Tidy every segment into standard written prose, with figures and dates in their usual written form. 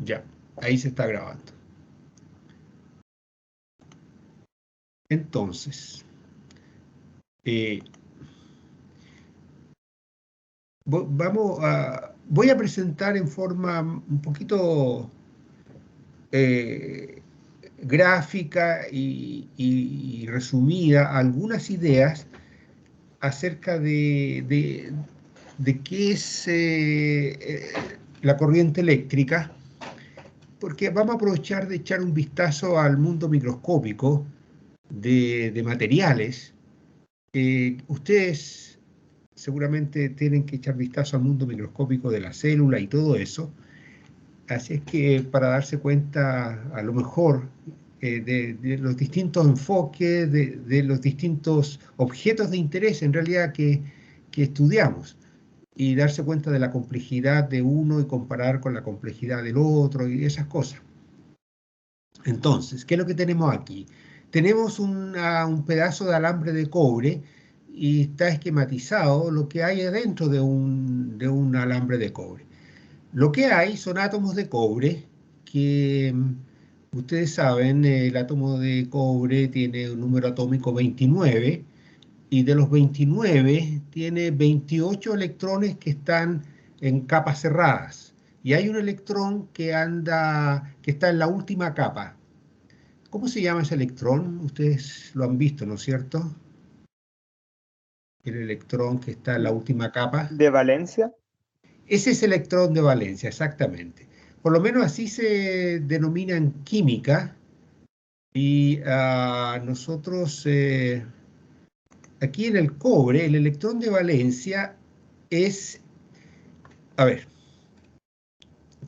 Ya, ahí se está grabando. Entonces, eh, voy a presentar en forma un poquito eh, gráfica y resumida algunas ideas acerca de qué es la corriente eléctrica, porque vamos a aprovechar de echar un vistazo al mundo microscópico de materiales. Ustedes seguramente tienen que echar vistazo al mundo microscópico de la célula y todo eso. Así es que para darse cuenta, a lo mejor, de los distintos enfoques, de los distintos objetos de interés en realidad que estudiamos, y darse cuenta de la complejidad de uno y comparar con la complejidad del otro y esas cosas. Entonces, ¿qué es lo que tenemos aquí? Tenemos un pedazo de alambre de cobre y está esquematizado lo que hay adentro de un alambre de cobre. Lo que hay son átomos de cobre que, ustedes saben, el átomo de cobre tiene un número atómico 29 y de los 29 tiene 28 electrones que están en capas cerradas. Y hay un electrón que está en la última capa. ¿Cómo se llama ese electrón? Ustedes lo han visto, ¿no es cierto? El electrón que está en la última capa. ¿De Valencia? Ese es el electrón de valencia, exactamente. Por lo menos así se denomina en química. Y nosotros, aquí en el cobre, el electrón de valencia es, a ver,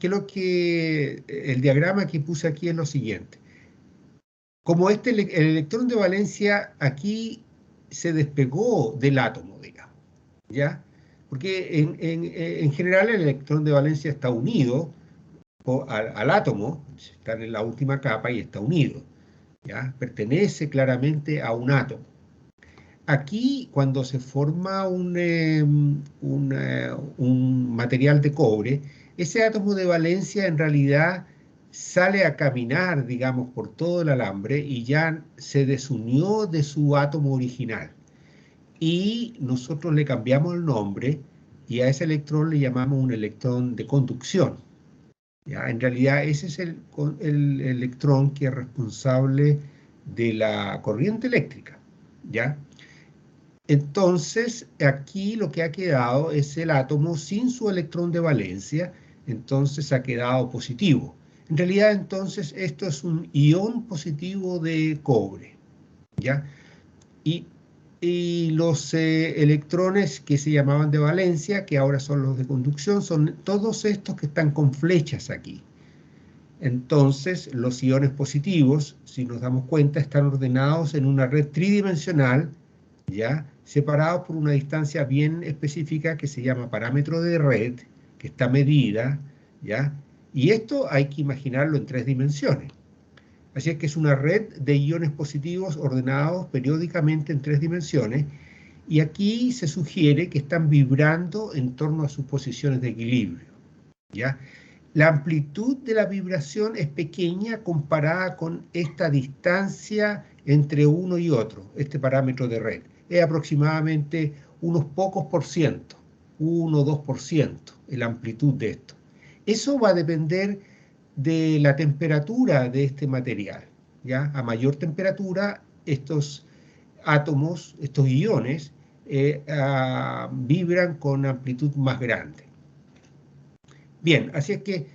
el diagrama que puse aquí es lo siguiente. Como el electrón de valencia aquí se despegó del átomo, digamos, ¿ya? Porque en general el electrón de valencia está unido al átomo, está en la última capa y está unido, ¿ya? Pertenece claramente a un átomo. Aquí, cuando se forma un material de cobre, ese átomo de valencia en realidad sale a caminar, digamos, por todo el alambre y ya se desunió de su átomo original. Y nosotros le cambiamos el nombre y a ese electrón le llamamos un electrón de conducción. ¿Ya? En realidad ese es el electrón que es responsable de la corriente eléctrica. ¿Ya? Entonces, aquí lo que ha quedado es el átomo sin su electrón de valencia, entonces ha quedado positivo. En realidad, entonces, esto es un ion positivo de cobre, ¿ya? Y, y los electrones que se llamaban de valencia, que ahora son los de conducción, son todos estos que están con flechas aquí. Entonces, los iones positivos, si nos damos cuenta, están ordenados en una red tridimensional, ¿ya? Separados por una distancia bien específica que se llama parámetro de red, que está medida, ¿ya? Y esto hay que imaginarlo en 3 dimensiones. Así es que es una red de iones positivos ordenados periódicamente en 3 dimensiones, y aquí se sugiere que están vibrando en torno a sus posiciones de equilibrio, ¿ya? La amplitud de la vibración es pequeña comparada con esta distancia entre uno y otro, este parámetro de red. Es aproximadamente unos pocos por ciento, 1 o 2%, la amplitud de esto. Eso va a depender de la temperatura de este material, ¿ya? A mayor temperatura, estos átomos, estos iones, vibran con amplitud más grande. Bien, así es que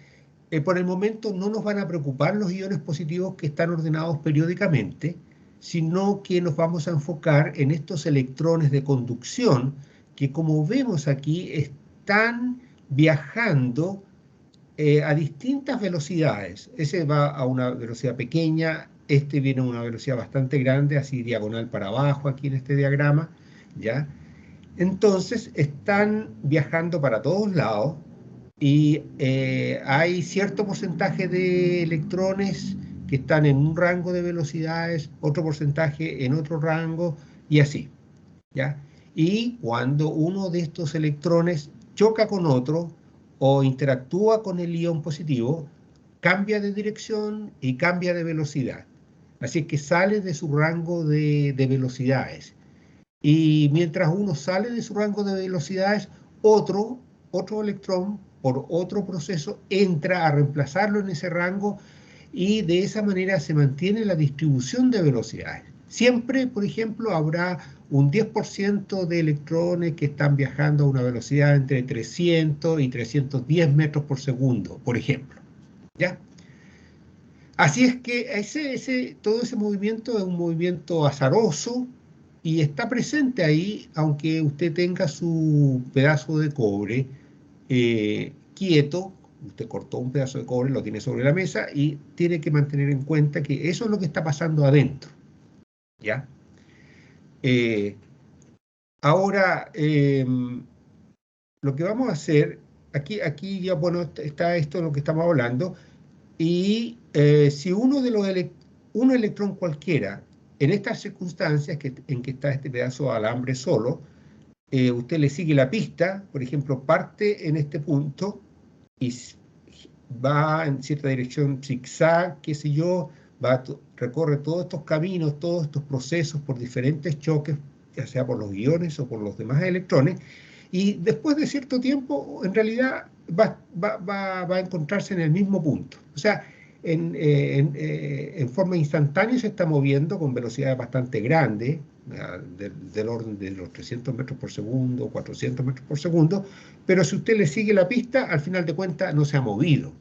por el momento no nos van a preocupar los iones positivos que están ordenados periódicamente, sino que nos vamos a enfocar en estos electrones de conducción que, como vemos aquí, están viajando a distintas velocidades. Ese va a una velocidad pequeña, este viene a una velocidad bastante grande, así diagonal para abajo aquí en este diagrama, ¿ya? Entonces están viajando para todos lados y hay cierto porcentaje de electrones que están en un rango de velocidades, otro porcentaje en otro rango y así, ¿ya? Y cuando uno de estos electrones choca con otro o interactúa con el ion positivo, cambia de dirección y cambia de velocidad. Así que sale de su rango de velocidades. Y mientras uno sale de su rango de velocidades, otro electrón, por otro proceso, entra a reemplazarlo en ese rango y de esa manera se mantiene la distribución de velocidades. Siempre, por ejemplo, habrá un 10% de electrones que están viajando a una velocidad entre 300 y 310 metros por segundo, por ejemplo. ¿Ya? Así es que todo ese movimiento es un movimiento azaroso y está presente ahí, aunque usted tenga su pedazo de cobre quieto. Usted cortó un pedazo de cobre, lo tiene sobre la mesa y tiene que mantener en cuenta que eso es lo que está pasando adentro. ¿Ya? Ahora, lo que vamos a hacer, aquí ya, bueno, está esto de lo que estamos hablando, y si un electrón cualquiera, en estas circunstancias en que está este pedazo de alambre solo, usted le sigue la pista, por ejemplo, parte en este punto y va en cierta dirección zigzag, qué sé yo, recorre todos estos caminos, todos estos procesos por diferentes choques, ya sea por los iones o por los demás electrones, y después de cierto tiempo, en realidad, va a encontrarse en el mismo punto. O sea, en forma instantánea se está moviendo con velocidades bastante grandes, del orden de los 300 metros por segundo, 400 metros por segundo, pero si usted le sigue la pista, al final de cuentas no se ha movido,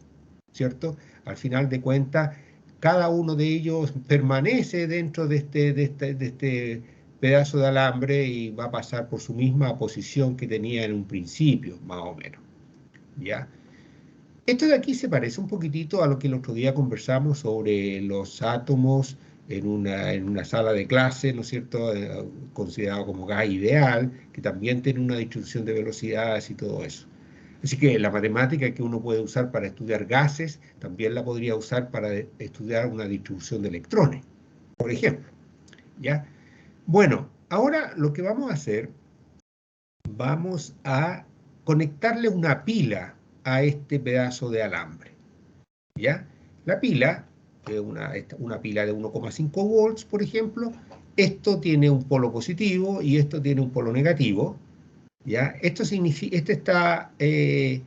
¿cierto? Al final de cuentas, cada uno de ellos permanece dentro de este pedazo de alambre y va a pasar por su misma posición que tenía en un principio, más o menos, ¿ya? Esto de aquí se parece un poquitito a lo que el otro día conversamos sobre los átomos en una sala de clase, ¿no es cierto?, considerado como gas ideal, que también tiene una distribución de velocidades y todo eso. Así que la matemática que uno puede usar para estudiar gases, también la podría usar para estudiar una distribución de electrones, por ejemplo, ¿ya? Bueno, ahora lo que vamos a hacer, vamos a conectarle una pila a este pedazo de alambre, ¿ya? La pila, una pila de 1,5 volts, por ejemplo, esto tiene un polo positivo y esto tiene un polo negativo, ¿ya? Esto significa, hay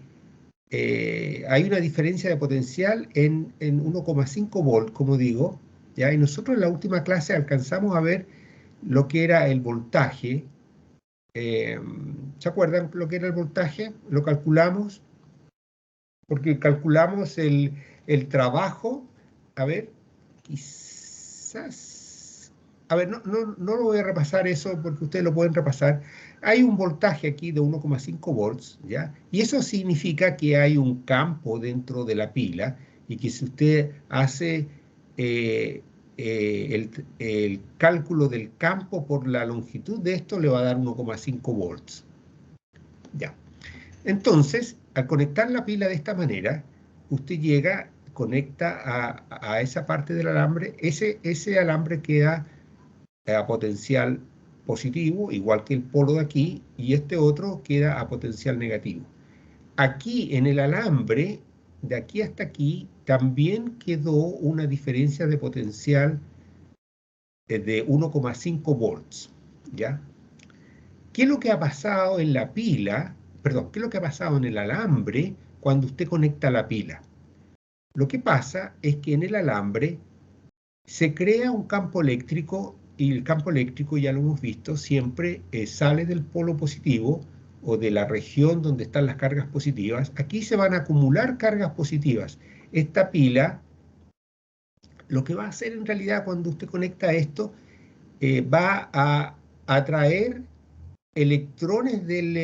una diferencia de potencial en 1,5 volts, como digo, ¿ya? Y nosotros en la última clase alcanzamos a ver lo que era el voltaje. ¿Se acuerdan lo que era el voltaje? Lo calculamos, porque calculamos el trabajo. A ver, quizás... A ver, no lo voy a repasar eso porque ustedes lo pueden repasar. Hay un voltaje aquí de 1,5 volts, ¿ya? Y eso significa que hay un campo dentro de la pila y que si usted hace el cálculo del campo por la longitud de esto, le va a dar 1,5 volts. Ya. Entonces, al conectar la pila de esta manera, usted llega, conecta a esa parte del alambre, ese alambre queda a potencial positivo, igual que el polo de aquí, y este otro queda a potencial negativo. Aquí en el alambre, de aquí hasta aquí, también quedó una diferencia de potencial de 1,5 volts, ¿ya? ¿Qué es lo que ha pasado en la pila? Perdón, ¿qué es lo que ha pasado en el alambre cuando usted conecta la pila? Lo que pasa es que en el alambre se crea un campo eléctrico y el campo eléctrico, ya lo hemos visto, siempre sale del polo positivo o de la región donde están las cargas positivas. Aquí se van a acumular cargas positivas. Esta pila, lo que va a hacer en realidad cuando usted conecta esto, va a atraer electrones del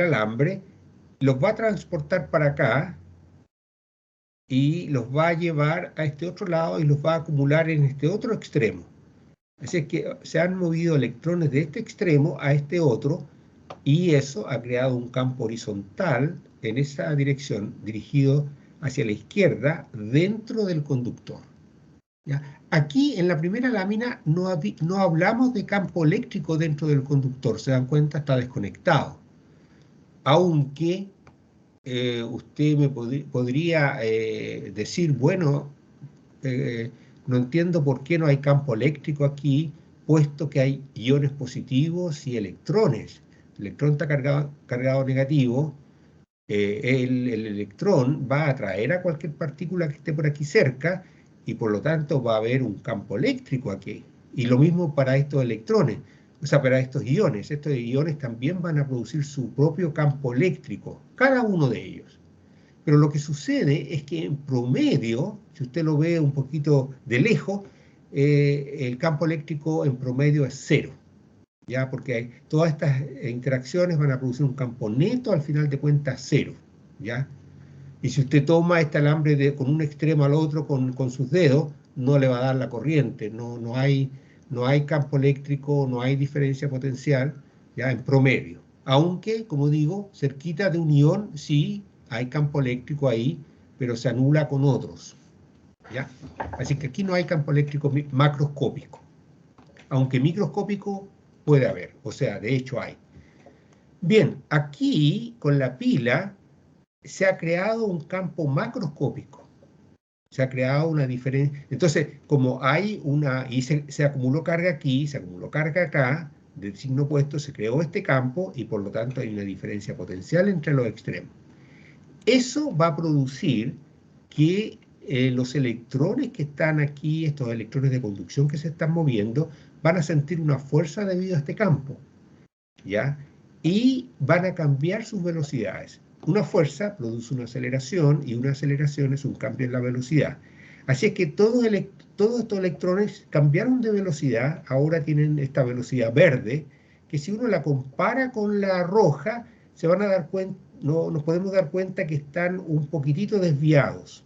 alambre, los va a transportar para acá y los va a llevar a este otro lado y los va a acumular en este otro extremo. Así es que se han movido electrones de este extremo a este otro y eso ha creado un campo horizontal en esa dirección, dirigido hacia la izquierda, dentro del conductor. ¿Ya? Aquí en la primera lámina no hablamos de campo eléctrico dentro del conductor, se dan cuenta, está desconectado. Aunque usted me podría decir, bueno, no entiendo por qué no hay campo eléctrico aquí, puesto que hay iones positivos y electrones. El electrón está cargado negativo, el electrón va a atraer a cualquier partícula que esté por aquí cerca y por lo tanto va a haber un campo eléctrico aquí. Y lo mismo para estos electrones, o sea, para estos iones. Estos iones también van a producir su propio campo eléctrico, cada uno de ellos. Pero lo que sucede es que en promedio, si usted lo ve un poquito de lejos, el campo eléctrico en promedio es cero. ¿Ya? Porque todas estas interacciones van a producir un campo neto al final de cuentas cero, ¿ya? Y si usted toma este alambre con un extremo al otro con sus dedos, no le va a dar la corriente, no hay campo eléctrico, no hay diferencia potencial, ¿ya? En promedio. Aunque, como digo, cerquita de un ión sí hay campo eléctrico ahí, pero se anula con otros, ¿ya? Así que aquí no hay campo eléctrico macroscópico, aunque microscópico puede haber, o sea, de hecho hay. Bien, aquí con la pila se ha creado un campo macroscópico, se ha creado una diferencia. Entonces, como hay y se acumuló carga aquí, se acumuló carga acá, del signo opuesto, se creó este campo y por lo tanto hay una diferencia potencial entre los extremos. Eso va a producir que los electrones que están aquí, estos electrones de conducción que se están moviendo, van a sentir una fuerza debido a este campo, ¿ya? Y van a cambiar sus velocidades. Una fuerza produce una aceleración y una aceleración es un cambio en la velocidad. Así es que todos estos electrones cambiaron de velocidad, ahora tienen esta velocidad verde, que si uno la compara con la roja, se van a dar cuenta, no, nos podemos dar cuenta que están un poquitito desviados.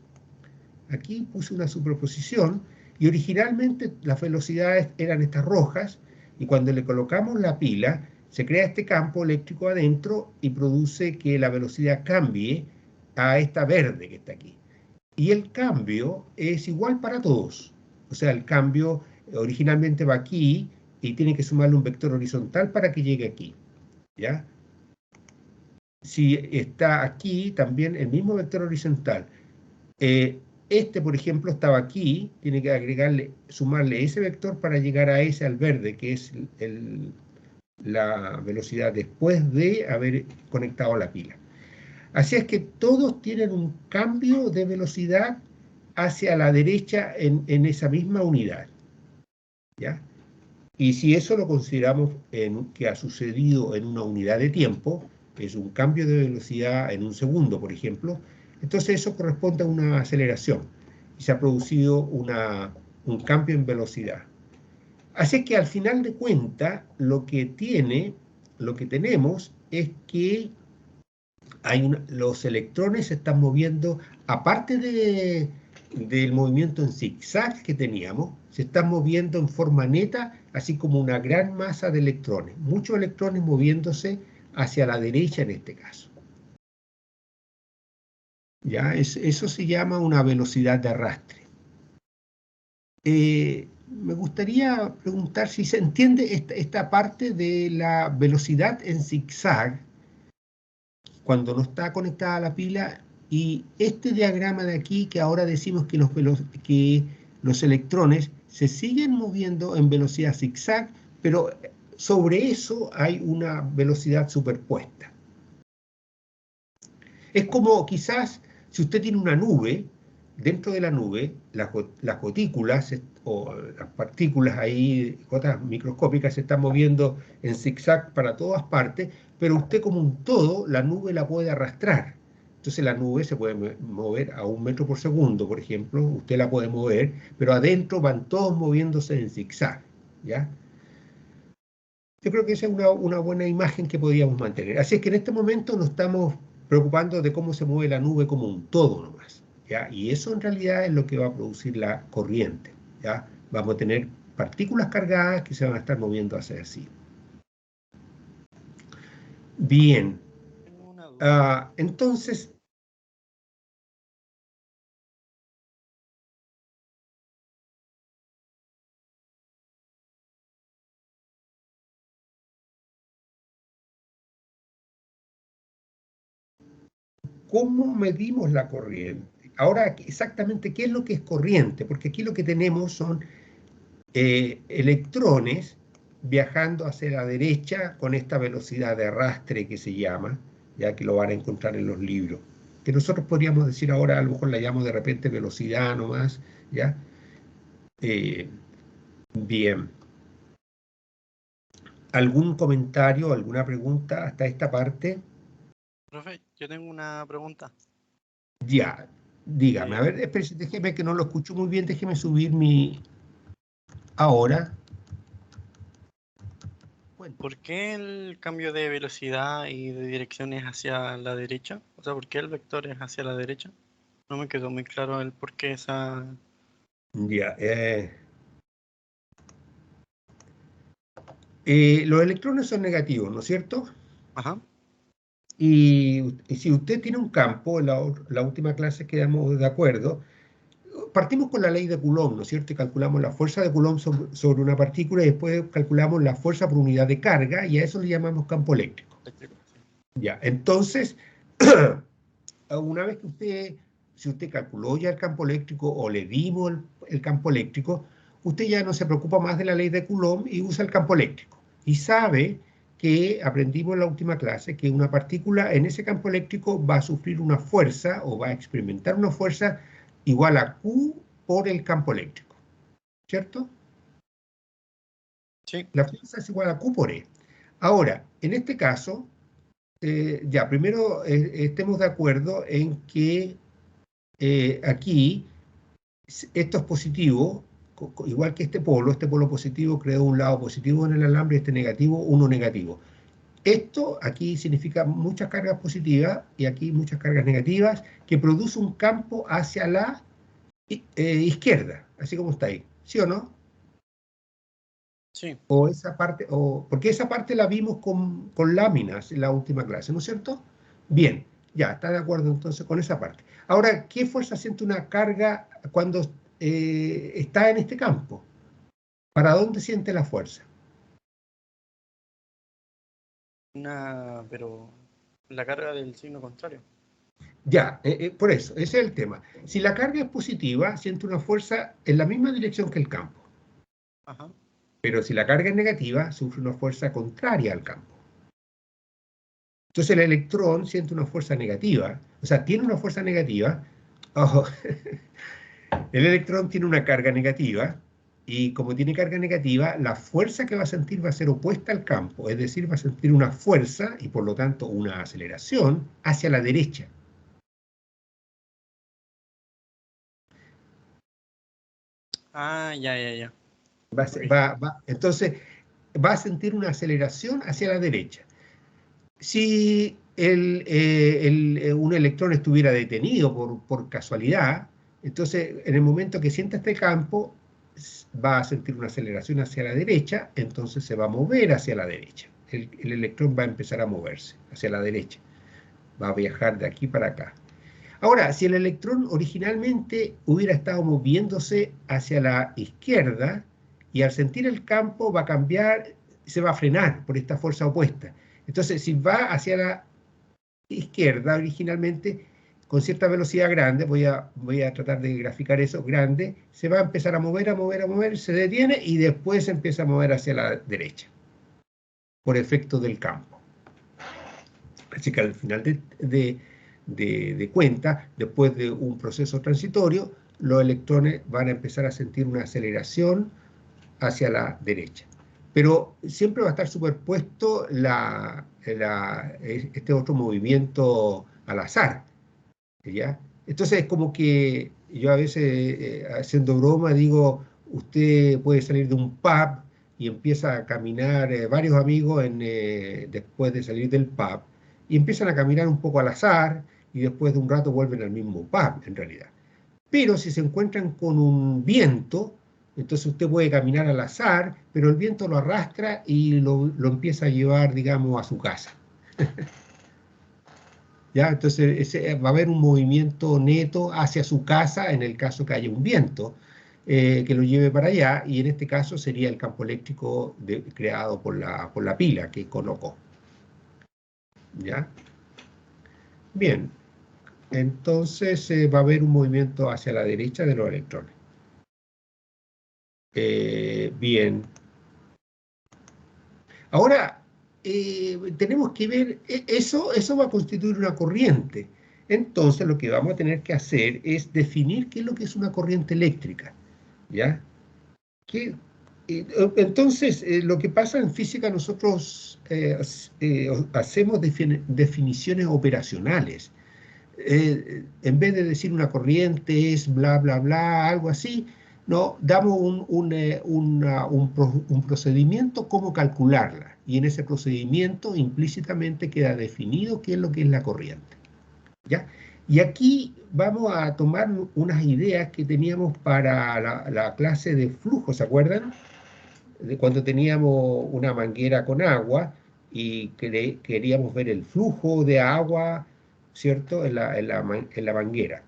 Aquí puse una superposición y originalmente las velocidades eran estas rojas y cuando le colocamos la pila se crea este campo eléctrico adentro y produce que la velocidad cambie a esta verde que está aquí. Y el cambio es igual para todos. O sea, el cambio originalmente va aquí y tiene que sumarle un vector horizontal para que llegue aquí, ¿ya? Si está aquí, también el mismo vector horizontal. Por ejemplo, estaba aquí, tiene que sumarle ese vector para llegar a ese al verde, que es la velocidad después de haber conectado la pila. Así es que todos tienen un cambio de velocidad hacia la derecha en esa misma unidad, ¿ya? Y si eso lo consideramos que ha sucedido en una unidad de tiempo, que es un cambio de velocidad en un segundo, por ejemplo, entonces eso corresponde a una aceleración y se ha producido un cambio en velocidad. Así que al final de cuentas, lo que tenemos es que los electrones se están moviendo, aparte del movimiento en zigzag que teníamos, se están moviendo en forma neta, así como una gran masa de electrones, muchos electrones moviéndose hacia la derecha en este caso. ¿Ya? Eso se llama una velocidad de arrastre. Me gustaría preguntar si se entiende esta parte de la velocidad en zigzag cuando no está conectada a la pila, y este diagrama de aquí que ahora decimos que los electrones se siguen moviendo en velocidad zigzag, pero sobre eso hay una velocidad superpuesta. Es como quizás si usted tiene una nube, dentro de la nube, las gotículas o las partículas ahí, gotas microscópicas, se están moviendo en zigzag para todas partes, pero usted como un todo, la nube la puede arrastrar. Entonces la nube se puede mover a 1 metro por segundo, por ejemplo, usted la puede mover, pero adentro van todos moviéndose en zigzag, ¿ya? Yo creo que esa es una buena imagen que podríamos mantener. Así es que en este momento nos estamos preocupando de cómo se mueve la nube como un todo nomás, ¿ya? Y eso en realidad es lo que va a producir la corriente, ¿ya? Vamos a tener partículas cargadas que se van a estar moviendo hacia así. Bien. Tengo una duda. Entonces, ¿cómo medimos la corriente? Ahora, exactamente, ¿qué es lo que es corriente? Porque aquí lo que tenemos son electrones viajando hacia la derecha con esta velocidad de arrastre que se llama, ya que lo van a encontrar en los libros. Que nosotros podríamos decir ahora, a lo mejor la llamo de repente velocidad nomás, ¿ya? Bien. ¿Algún comentario, alguna pregunta hasta esta parte? Profe, yo tengo una pregunta. Ya, dígame. A Eh, ver, espérese, déjeme que no lo escucho muy bien, déjeme subir mi... Ahora. Bueno, ¿Por qué el cambio de velocidad y de dirección es hacia la derecha? O sea, ¿por qué el vector es hacia la derecha? No me quedó muy claro el por qué esa... ya. Los electrones son negativos, ¿no es cierto? Ajá, Y si usted tiene un campo, en la última clase quedamos de acuerdo, partimos con la ley de Coulomb, ¿no es cierto? Y calculamos la fuerza de Coulomb sobre una partícula y después calculamos la fuerza por unidad de carga y a eso le llamamos campo eléctrico. eléctrico, sí. Ya, entonces, una vez que si usted calculó ya el campo eléctrico o le dimos el campo eléctrico, usted ya no se preocupa más de la ley de Coulomb y usa el campo eléctrico. Y sabe que aprendimos en la última clase que una partícula en ese campo eléctrico va a sufrir una fuerza o va a experimentar una fuerza igual a Q por el campo eléctrico, ¿cierto? Sí, La fuerza es igual a Q por E. Ahora, en este caso, ya, primero estemos de acuerdo en que aquí esto es positivo, igual que este polo positivo crea un lado positivo en el alambre, este negativo, uno negativo. Esto aquí significa muchas cargas positivas y aquí muchas cargas negativas que produce un campo hacia la izquierda, así como está ahí, ¿sí o no? sí, O esa parte, porque esa parte la vimos con láminas en la última clase, ¿no es cierto? Bien, ya, está de acuerdo entonces con esa parte. Ahora, ¿qué fuerza siente una carga cuando está en este campo? ¿Para dónde siente la fuerza? pero la carga del signo contrario. Ya, por eso, ese es el tema. Si la carga es positiva, siente una fuerza en la misma dirección que el campo. Ajá, Pero si la carga es negativa, sufre una fuerza contraria al campo. Entonces el electrón siente una fuerza negativa, o sea, tiene una fuerza negativa. Ojo, el electrón tiene una carga negativa y como tiene carga negativa, la fuerza que va a sentir va a ser opuesta al campo, es decir, va a sentir una fuerza y por lo tanto una aceleración hacia la derecha. ah, ya, ya, ya. Ok. Entonces va a sentir una aceleración hacia la derecha. Si un electrón estuviera detenido por casualidad, entonces en el momento que sienta este campo, va a sentir una aceleración hacia la derecha, entonces se va a mover hacia la derecha. El electrón va a empezar a moverse hacia la derecha, va a viajar de aquí para acá. Ahora, si el electrón originalmente hubiera estado moviéndose hacia la izquierda y al sentir el campo va a cambiar, se va a frenar por esta fuerza opuesta. Entonces, si va hacia la izquierda originalmente, con cierta velocidad grande, voy a tratar de graficar eso, grande, se va a empezar a mover, a mover, a mover, se detiene y después se empieza a mover hacia la derecha, por efecto del campo. Así que al final de cuenta, después de un proceso transitorio, los electrones van a empezar a sentir una aceleración hacia la derecha. Pero siempre va a estar superpuesto este otro movimiento al azar, ¿ya? Entonces es como que yo a veces, haciendo broma, digo, usted puede salir de un pub y empieza a caminar, varios amigos después de salir del pub, y empiezan a caminar un poco al azar, y después de un rato vuelven al mismo pub, en realidad. Pero si se encuentran con un viento, entonces usted puede caminar al azar, pero el viento lo arrastra y lo empieza a llevar, digamos, a su casa. ¿Ya? Entonces va a haber un movimiento neto hacia su casa en el caso que haya un viento que lo lleve para allá, y en este caso sería el campo eléctrico creado por la pila que colocó. ¿Ya? Bien. entonces va a haber un movimiento hacia la derecha de los electrones. Bien. Ahora, tenemos que ver, eso va a constituir una corriente. Entonces, lo que vamos a tener que hacer es definir qué es lo que es una corriente eléctrica, ¿ya? Entonces, lo que pasa en física, nosotros hacemos definiciones operacionales. En vez de decir una corriente es bla, bla, bla, algo así, no, damos un procedimiento cómo calcularla. Y en ese procedimiento implícitamente queda definido qué es lo que es la corriente, ¿ya? Y aquí vamos a tomar unas ideas que teníamos para la clase de flujo, ¿se acuerdan? De cuando teníamos una manguera con agua y queríamos ver el flujo de agua, ¿cierto? En la manguera.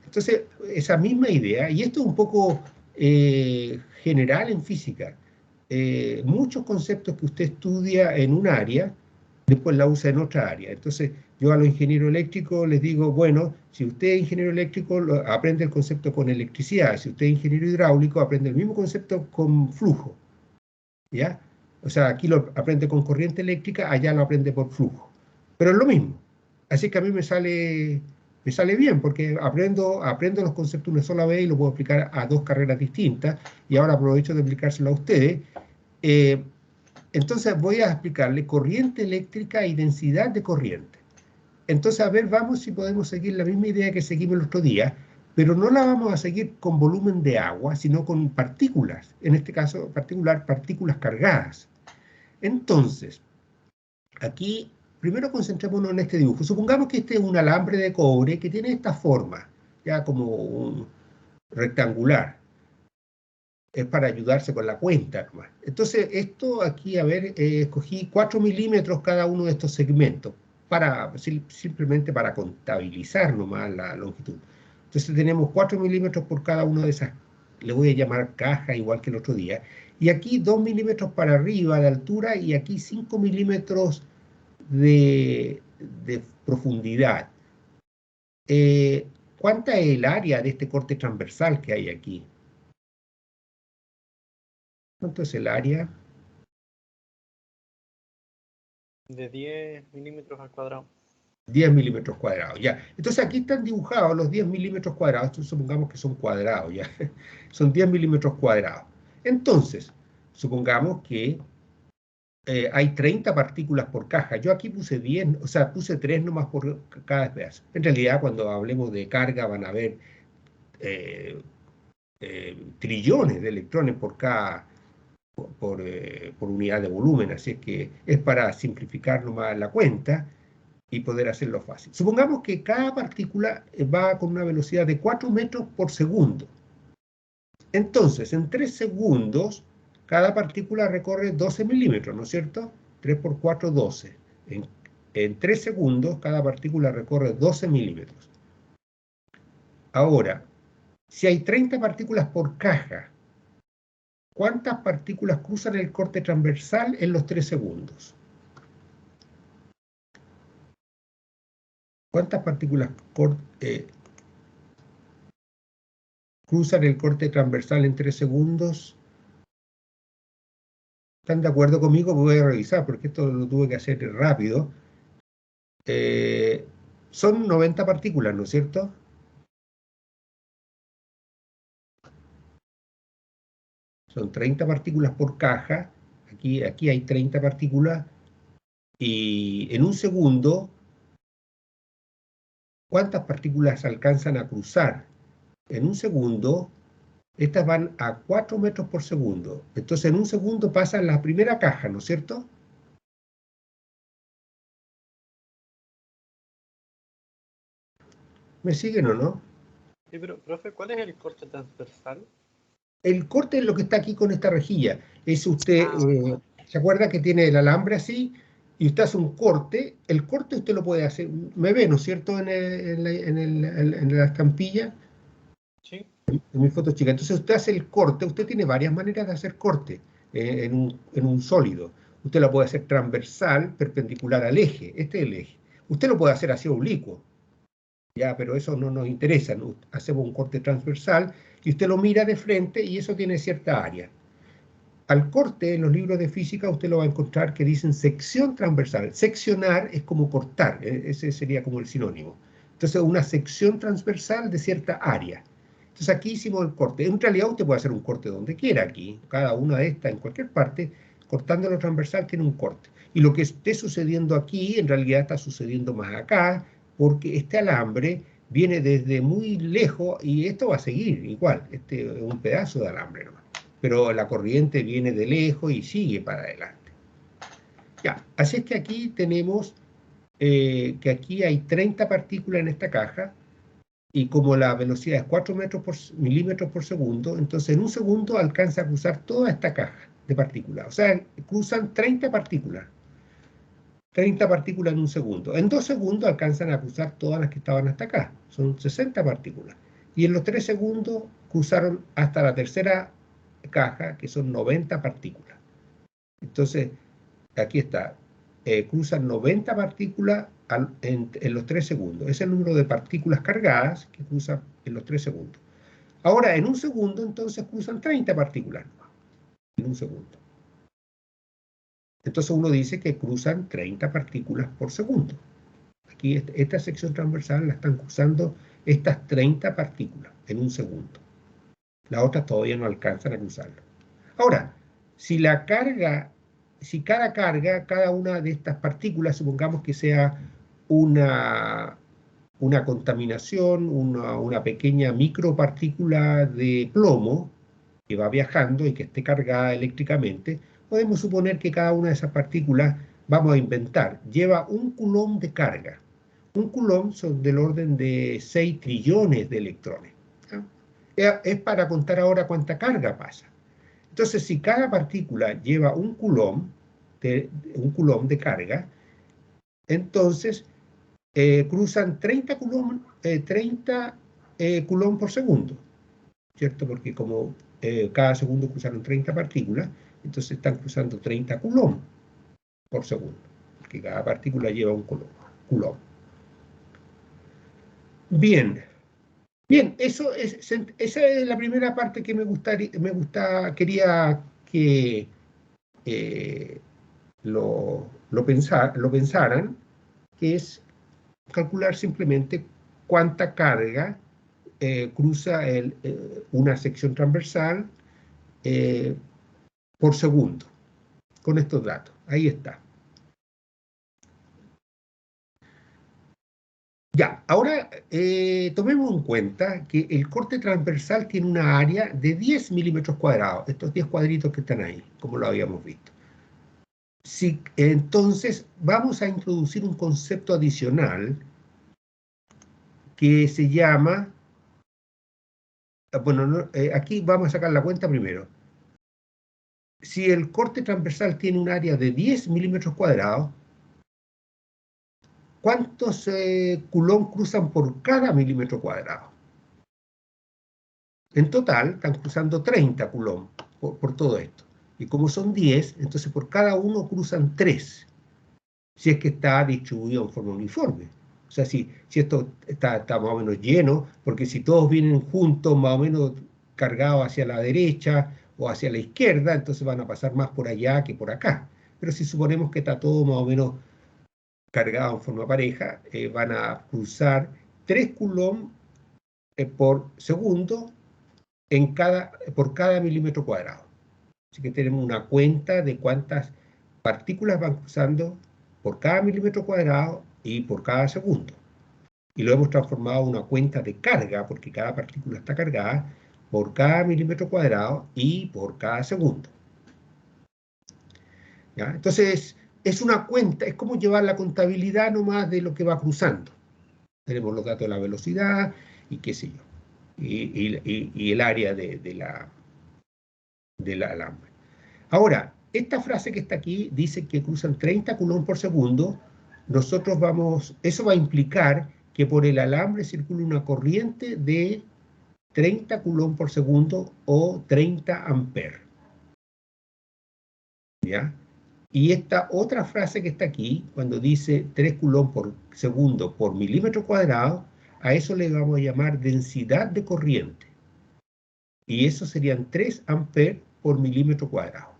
Entonces, esa misma idea, y esto es un poco general en física, muchos conceptos que usted estudia en un área, después la usa en otra área. Entonces, yo a los ingenieros eléctricos les digo, bueno, si usted es ingeniero eléctrico, aprende el concepto con electricidad. Si usted es ingeniero hidráulico, aprende el mismo concepto con flujo, ¿ya? O sea, aquí lo aprende con corriente eléctrica, allá lo aprende por flujo. Pero es lo mismo. Así que a mí me sale bien, porque aprendo los conceptos una sola vez y lo puedo aplicar a dos carreras distintas, y ahora aprovecho de explicárselo a ustedes. Entonces voy a explicarle corriente eléctrica y densidad de corriente. Entonces, a ver, vamos si podemos seguir la misma idea que seguimos el otro día, pero no la vamos a seguir con volumen de agua, sino con partículas, en este caso particular, partículas cargadas. Entonces, aquí, primero concentrémonos en este dibujo. Supongamos que este es un alambre de cobre que tiene esta forma, ya como un rectangular. Es para ayudarse con la cuenta nomás. Entonces, esto aquí, a ver, escogí 4 milímetros cada uno de estos segmentos, simplemente para contabilizar nomás la longitud. Entonces tenemos 4 milímetros por cada uno de esas, le voy a llamar caja, igual que el otro día. Y aquí 2 milímetros para arriba de altura y aquí 5 milímetros de profundidad. ¿Cuánta es el área de este corte transversal que hay aquí? ¿Cuánto es el área? De 10 milímetros al cuadrado. 10 milímetros cuadrados, ya. Entonces aquí están dibujados los 10 milímetros cuadrados, entonces supongamos que son cuadrados, ya. Son 10 milímetros cuadrados. Entonces, supongamos que hay 30 partículas por caja. Yo aquí puse 10, o sea, puse 3 nomás por cada pedazo. En realidad, cuando hablemos de carga, van a haber trillones de electrones por cada, por unidad de volumen, así es que es para simplificar nomás la cuenta y poder hacerlo fácil. Supongamos que cada partícula va con una velocidad de 4 metros por segundo. Entonces, en 3 segundos, cada partícula recorre 12 milímetros, ¿no es cierto? 3 por 4, 12. En 3 segundos, cada partícula recorre 12 milímetros. Ahora, si hay 30 partículas por caja, ¿cuántas partículas cruzan el corte transversal en los 3 segundos? ¿Cuántas partículas cruzan el corte transversal en 3 segundos? ¿Están de acuerdo conmigo? Voy a revisar porque esto lo tuve que hacer rápido. Son 90 partículas, ¿no es cierto? Son 30 partículas por caja. Aquí hay 30 partículas. Y en un segundo, ¿cuántas partículas alcanzan a cruzar? En un segundo, estas van a 4 metros por segundo. Entonces, en un segundo pasa la primera caja, ¿no es cierto? ¿Me siguen o no? Sí, pero, profe, ¿cuál es el corte transversal? El corte es lo que está aquí con esta rejilla. Es usted, ¿se acuerda que tiene el alambre así? Y usted hace un corte. El corte usted lo puede hacer, me ve, ¿no es cierto? En la estampilla, Sí. en mi foto chica. Entonces usted hace el corte. Usted tiene varias maneras de hacer corte en un sólido. Usted lo puede hacer transversal, perpendicular al eje. Este es el eje. Usted lo puede hacer así oblicuo. Ya, pero eso no nos interesa, ¿no? Hacemos un corte transversal y usted lo mira de frente y eso tiene cierta área. Al corte, en los libros de física, usted lo va a encontrar que dicen sección transversal. Seccionar es como cortar, ese sería como el sinónimo. Entonces, una sección transversal de cierta área. Entonces, aquí hicimos el corte. En realidad, usted puede hacer un corte donde quiera aquí. Cada una de estas, en cualquier parte, cortando lo transversal, tiene un corte. Y lo que esté sucediendo aquí, en realidad está sucediendo más acá, porque este alambre viene desde muy lejos y esto va a seguir igual. Este es un pedazo de alambre nomás. Pero la corriente viene de lejos y sigue para adelante. Ya, así es que aquí tenemos que aquí hay 30 partículas en esta caja y como la velocidad es 4 milímetros por segundo, entonces en un segundo alcanza a cruzar toda esta caja de partículas. O sea, cruzan 30 partículas. 30 partículas en un segundo. En 2 segundos alcanzan a cruzar todas las que estaban hasta acá. Son 60 partículas. Y en los 3 segundos cruzaron hasta la tercera caja, que son 90 partículas. Entonces, aquí está. Cruzan 90 partículas en los 3 segundos. Es el número de partículas cargadas que cruzan en los 3 segundos. Ahora, en un segundo, entonces cruzan 30 partículas. En un segundo. Entonces uno dice que cruzan 30 partículas por segundo. Aquí esta sección transversal la están cruzando estas 30 partículas en un segundo. Las otras todavía no alcanzan a cruzarlo. Ahora, si cada carga, cada una de estas partículas, supongamos que sea una contaminación, una pequeña micropartícula de plomo que va viajando y que esté cargada eléctricamente, podemos suponer que cada una de esas partículas, vamos a inventar, lleva un coulomb de carga. Un coulomb son del orden de 6 trillones de electrones. Es para contar ahora cuánta carga pasa. Entonces, si cada partícula lleva un coulomb de carga, entonces cruzan 30 coulomb por segundo, ¿cierto? Porque como cada segundo cruzaron 30 partículas, entonces están cruzando 30 coulomb por segundo, porque cada partícula lleva un coulomb. Bien, esa es la primera parte que quería que lo pensaran, que es calcular simplemente cuánta carga cruza una sección transversal por segundo, con estos datos. Ahí está. Ya, ahora tomemos en cuenta que el corte transversal tiene una área de 10 milímetros cuadrados, estos 10 cuadritos que están ahí, como lo habíamos visto. Entonces, vamos a introducir un concepto adicional que se llama, bueno, aquí vamos a sacar la cuenta primero. Si el corte transversal tiene un área de 10 milímetros cuadrados, ¿cuántos coulomb cruzan por cada milímetro cuadrado? En total, están cruzando 30 coulomb por todo esto. Y como son 10, entonces por cada uno cruzan 3, si es que está distribuido en forma uniforme. O sea, si esto está más o menos lleno, porque si todos vienen juntos, más o menos cargados hacia la derecha o hacia la izquierda, entonces van a pasar más por allá que por acá. Pero si suponemos que está todo más o menos cargado en forma pareja, van a cruzar 3 coulomb por segundo por cada milímetro cuadrado. Así que tenemos una cuenta de cuántas partículas van cruzando por cada milímetro cuadrado y por cada segundo. Y lo hemos transformado en una cuenta de carga, porque cada partícula está cargada por cada milímetro cuadrado y por cada segundo. ¿Ya? Entonces, es una cuenta, es como llevar la contabilidad nomás de lo que va cruzando. Tenemos los datos de la velocidad y qué sé yo, y el área del alambre. Ahora, esta frase que está aquí dice que cruzan 30 coulomb por segundo. Eso va a implicar que por el alambre circula una corriente de 30 coulomb por segundo o 30 amperes. ¿Ya? Y esta otra frase que está aquí, cuando dice 3 coulomb por segundo por milímetro cuadrado, a eso le vamos a llamar densidad de corriente. Y eso serían 3 amperes por milímetro cuadrado.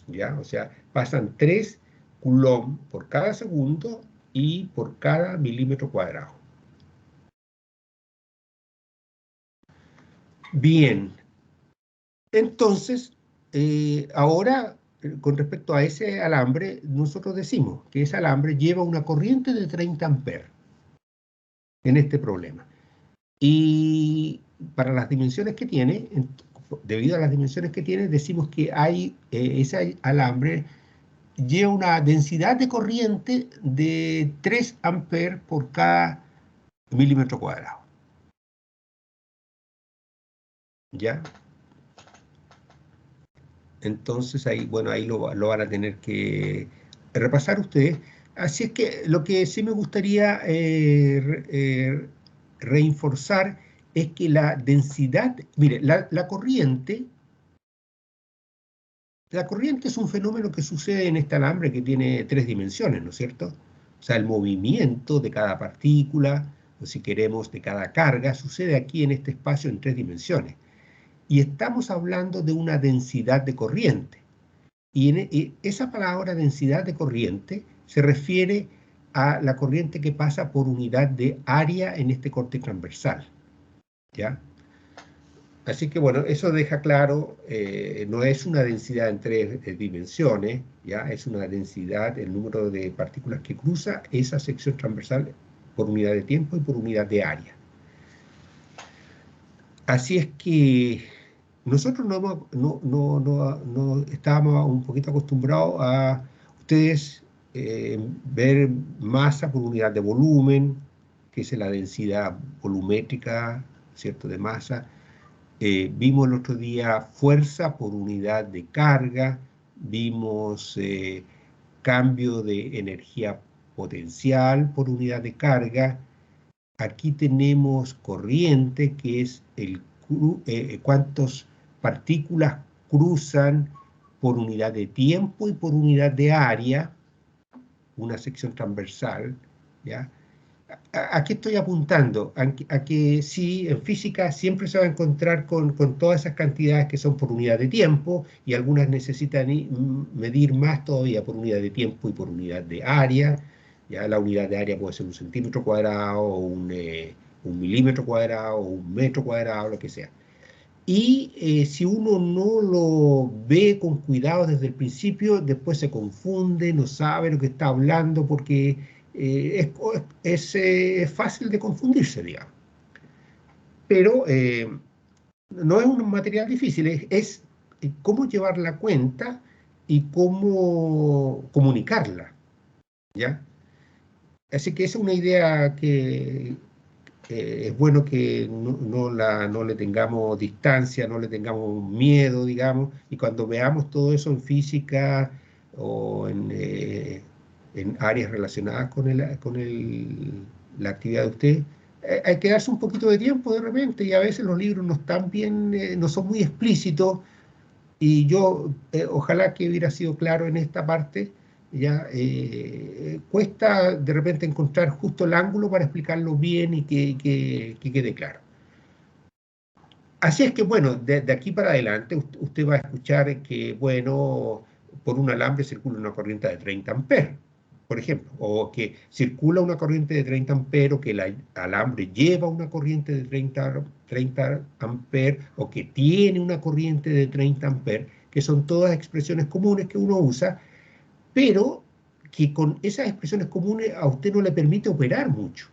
¿Ya? O sea, pasan 3 coulomb por cada segundo y por cada milímetro cuadrado. Bien. Entonces, ahora, con respecto a ese alambre, nosotros decimos que ese alambre lleva una corriente de 30 amperes en este problema. Y para las dimensiones que tiene, debido a las dimensiones que tiene, decimos que hay ese alambre lleva una densidad de corriente de 3 amperes por cada milímetro cuadrado. ¿Ya? Entonces ahí, bueno, ahí lo van a tener que repasar ustedes. Así es que lo que sí me gustaría reforzar es que la densidad, mire, la corriente es un fenómeno que sucede en este alambre que tiene 3 dimensiones, ¿no es cierto? O sea, el movimiento de cada partícula, o si queremos, de cada carga, sucede aquí en este espacio en 3 dimensiones. Y estamos hablando de una densidad de corriente. Y esa palabra densidad de corriente se refiere a la corriente que pasa por unidad de área en este corte transversal, ¿ya? Así que bueno, eso deja claro, no es una densidad en 3 dimensiones, ¿ya? Es una densidad, el número de partículas que cruza esa sección transversal por unidad de tiempo y por unidad de área. Así es que nosotros no estábamos un poquito acostumbrados a ustedes ver masa por unidad de volumen, que es la densidad volumétrica, ¿cierto?, de masa. Vimos el otro día fuerza por unidad de carga, vimos cambio de energía potencial por unidad de carga. Aquí tenemos corriente, que es cuántas partículas cruzan por unidad de tiempo y por unidad de área, una sección transversal, ¿ya? ¿A qué estoy apuntando? A que sí, en física siempre se va a encontrar con todas esas cantidades que son por unidad de tiempo, y algunas necesitan medir más todavía por unidad de tiempo y por unidad de área. Ya la unidad de área puede ser un centímetro cuadrado, o un milímetro cuadrado, o un metro cuadrado, lo que sea. Y si uno no lo ve con cuidado desde el principio, después se confunde, no sabe lo que está hablando, porque es fácil de confundirse, digamos. Pero no es un material difícil, es cómo llevar la cuenta y cómo comunicarla, ¿ya? Así que esa es una idea que es bueno que no le tengamos distancia, no le tengamos miedo, digamos, y cuando veamos todo eso en física o en áreas relacionadas con la actividad de usted, hay que darse un poquito de tiempo de repente, y a veces los libros no están bien, no son muy explícitos, y yo ojalá que hubiera sido claro en esta parte. Ya cuesta de repente encontrar justo el ángulo para explicarlo bien y que quede claro. Así es que, bueno, de aquí para adelante usted va a escuchar que, bueno, por un alambre circula una corriente de 30 amperes, por ejemplo, o que circula una corriente de 30 amperes, o que el alambre lleva una corriente de 30 amperes, o que tiene una corriente de 30 amperes, que son todas expresiones comunes que uno usa, pero que con esas expresiones comunes a usted no le permite operar mucho.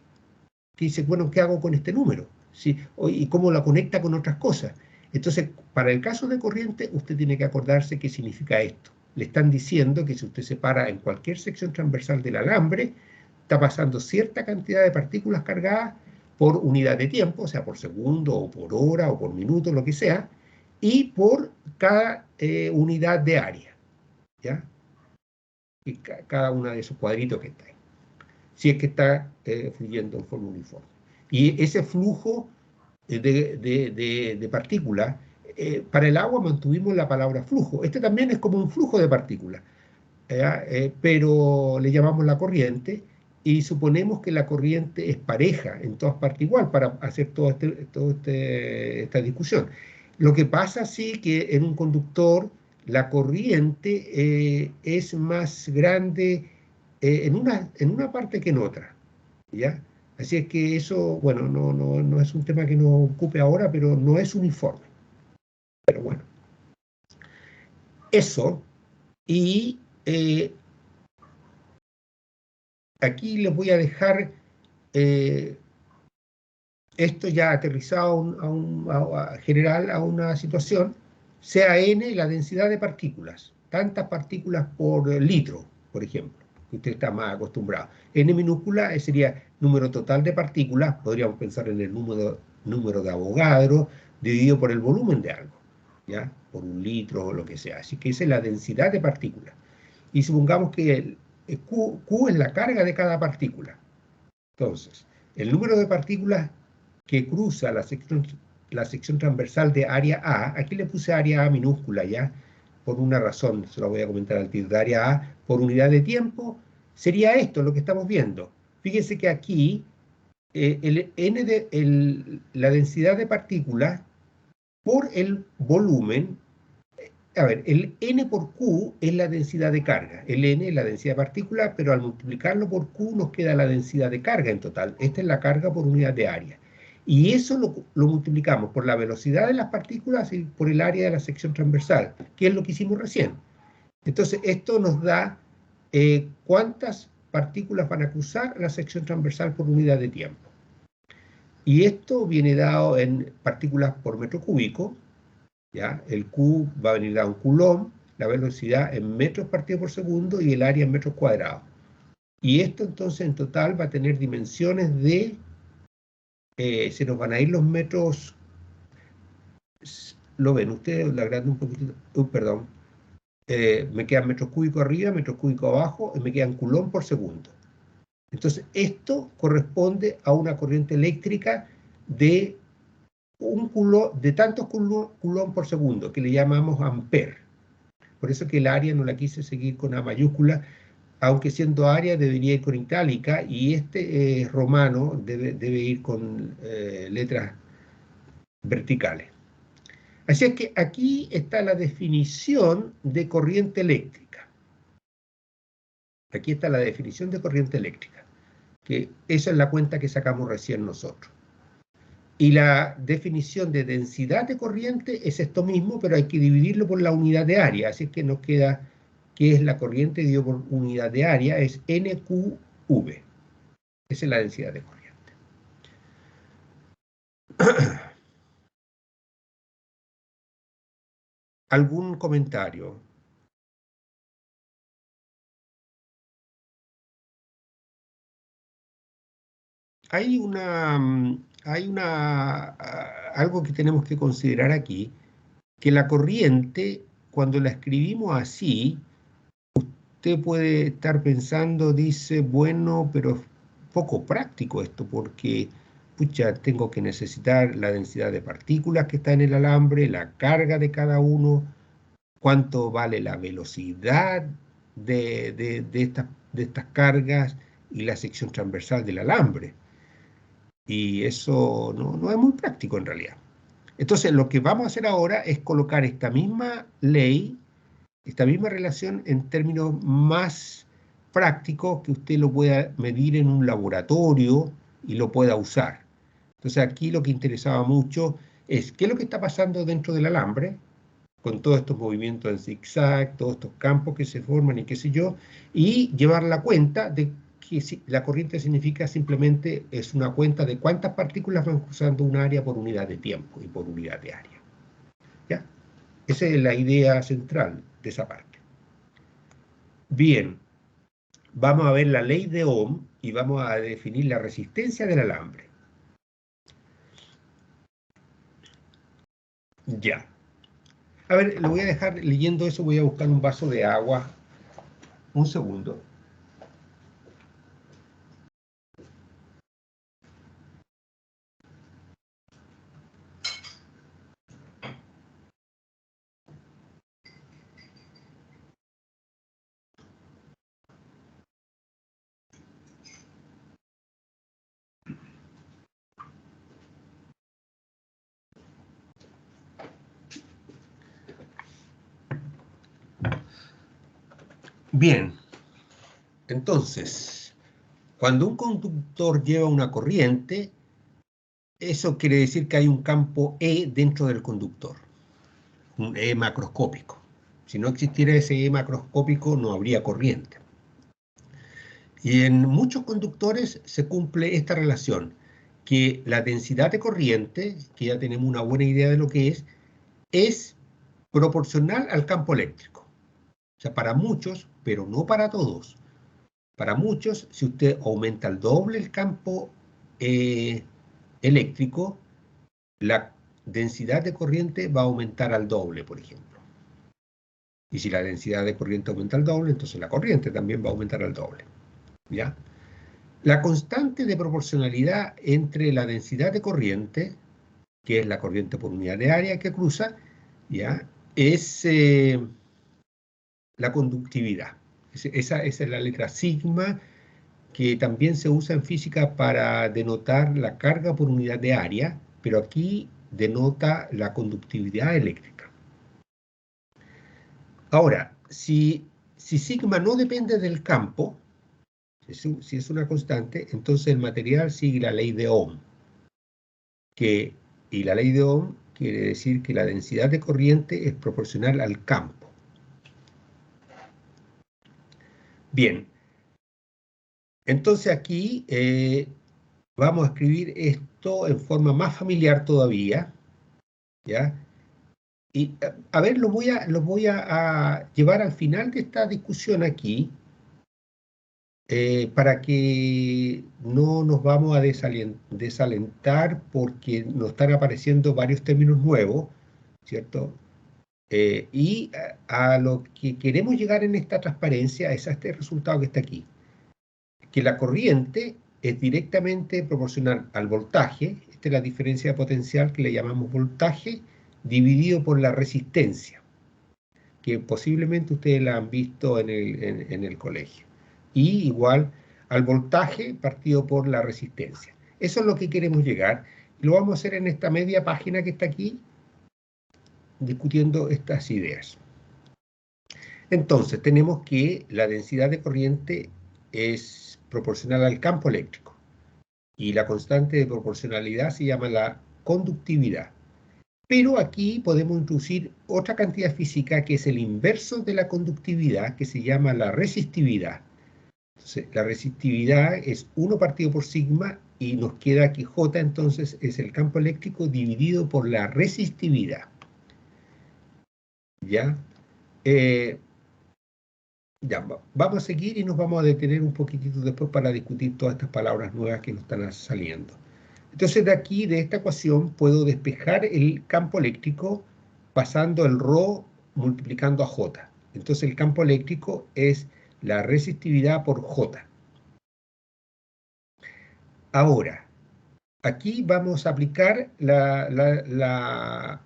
Que dice, bueno, ¿qué hago con este número? ¿Sí? ¿Y cómo la conecta con otras cosas? Entonces, para el caso de corriente, usted tiene que acordarse qué significa esto. Le están diciendo que si usted se para en cualquier sección transversal del alambre, está pasando cierta cantidad de partículas cargadas por unidad de tiempo, o sea, por segundo, o por hora, o por minuto, lo que sea, y por cada unidad de área, ¿ya? Y cada una de esos cuadritos que está ahí, si es que está fluyendo en forma uniforme. Y ese flujo de partículas, para el agua mantuvimos la palabra flujo. Este también es como un flujo de partículas, pero le llamamos la corriente, y suponemos que la corriente es pareja en todas partes igual para hacer toda esta discusión. Lo que pasa sí que en un conductor la corriente es más grande en una parte que en otra, ¿ya? Así es que eso, bueno, no es un tema que nos ocupe ahora, pero no es uniforme. Pero bueno, eso, y aquí les voy a dejar esto ya aterrizado general a una situación, sea n la densidad de partículas, tantas partículas por litro, por ejemplo, que usted está más acostumbrado. N minúscula sería número total de partículas, podríamos pensar en el número de Avogadro dividido por el volumen de algo, ¿ya? Por un litro o lo que sea. Así que esa es la densidad de partículas. Y supongamos que Q es la carga de cada partícula. Entonces, el número de partículas que cruza la sección transversal de área A, aquí le puse área A minúscula ya, por una razón, se lo voy a comentar al tiro, de área A por unidad de tiempo, sería esto lo que estamos viendo. Fíjense que aquí la densidad de partículas por el volumen, a ver, el N por Q es la densidad de carga. El N es la densidad de partículas, pero al multiplicarlo por Q nos queda la densidad de carga en total. Esta es la carga por unidad de área. Y eso lo multiplicamos por la velocidad de las partículas y por el área de la sección transversal, que es lo que hicimos recién. Entonces, esto nos da cuántas partículas van a cruzar la sección transversal por unidad de tiempo. Y esto viene dado en partículas por metro cúbico, ¿ya? El Q va a venir dado un coulomb, la velocidad en metros partido por segundo y el área en metros cuadrados. Y esto entonces en total va a tener dimensiones de, se nos van a ir los metros, lo ven ustedes, la agrando un poquito, perdón, me quedan metros cúbicos arriba, metros cúbicos abajo, y me quedan coulomb por segundo. Entonces esto corresponde a una corriente eléctrica de de tantos coulomb por segundo, que le llamamos ampere. Por eso que el área no la quise seguir con A mayúscula, aunque siendo área debería ir con itálica, y este romano debe ir con letras verticales. Así es que aquí está la definición de corriente eléctrica. Aquí está la definición de corriente eléctrica, que esa es la cuenta que sacamos recién nosotros. Y la definición de densidad de corriente es esto mismo, pero hay que dividirlo por la unidad de área, así que nos queda que es la corriente dividido por unidad de área, es NQV. Esa es la densidad de corriente. ¿Algún comentario? Hay algo que tenemos que considerar aquí, que la corriente, cuando la escribimos así, usted puede estar pensando, dice, bueno, pero es poco práctico esto, porque, pucha, tengo que necesitar la densidad de partículas que está en el alambre, la carga de cada uno, cuánto vale la velocidad de estas cargas y la sección transversal del alambre. Y eso no es muy práctico en realidad. Entonces, lo que vamos a hacer ahora es colocar esta misma ley, esta misma relación en términos más prácticos que usted lo pueda medir en un laboratorio y lo pueda usar. Entonces, aquí lo que interesaba mucho es qué es lo que está pasando dentro del alambre, con todos estos movimientos en zigzag, todos estos campos que se forman y qué sé yo, y llevar la cuenta de que la corriente significa simplemente es una cuenta de cuántas partículas van cruzando un área por unidad de tiempo y por unidad de área. ¿Ya? Esa es la idea central de esa parte. Bien, vamos a ver la ley de Ohm y vamos a definir la resistencia del alambre. Ya. A ver, lo voy a dejar leyendo eso, voy a buscar un vaso de agua. Un segundo. Bien, entonces, cuando un conductor lleva una corriente, eso quiere decir que hay un campo E dentro del conductor, un E macroscópico. Si no existiera ese E macroscópico, no habría corriente. Y en muchos conductores se cumple esta relación, que la densidad de corriente, que ya tenemos una buena idea de lo que es proporcional al campo eléctrico. O sea, para muchos, pero no para todos. Para muchos, si usted aumenta al doble el campo eléctrico, la densidad de corriente va a aumentar al doble, por ejemplo. Y si la densidad de corriente aumenta al doble, entonces la corriente también va a aumentar al doble. ¿Ya? La constante de proporcionalidad entre la densidad de corriente, que es la corriente por unidad de área que cruza, ¿ya? Es la conductividad. Esa es la letra sigma, que también se usa en física para denotar la carga por unidad de área, pero aquí denota la conductividad eléctrica. Ahora, si sigma no depende del campo, si es una constante, entonces el material sigue la ley de Ohm. Y la ley de Ohm quiere decir que la densidad de corriente es proporcional al campo. Bien, entonces aquí vamos a escribir esto en forma más familiar todavía, ¿ya? Y a ver, los voy a llevar al final de esta discusión aquí, para que no nos vamos a desalentar porque nos están apareciendo varios términos nuevos, ¿cierto? Y a lo que queremos llegar en esta transparencia es a este resultado que está aquí, que la corriente es directamente proporcional al voltaje. Esta es la diferencia de potencial que le llamamos voltaje, dividido por la resistencia, que posiblemente ustedes la han visto en el colegio. Y igual al voltaje partido por la resistencia. Eso es lo que queremos llegar. Lo vamos a hacer en esta media página que está aquí, discutiendo estas ideas. Entonces, tenemos que la densidad de corriente es proporcional al campo eléctrico. Y la constante de proporcionalidad se llama la conductividad. Pero aquí podemos introducir otra cantidad física que es el inverso de la conductividad, que se llama la resistividad. Entonces, la resistividad es 1 partido por sigma y nos queda que J entonces es el campo eléctrico dividido por la resistividad. ¿Ya? Ya, vamos a seguir y nos vamos a detener un poquitito después para discutir todas estas palabras nuevas que nos están saliendo. Entonces, de aquí, de esta ecuación, puedo despejar el campo eléctrico pasando el ρ multiplicando a J. Entonces, el campo eléctrico es la resistividad por J. Ahora, aquí vamos a aplicar la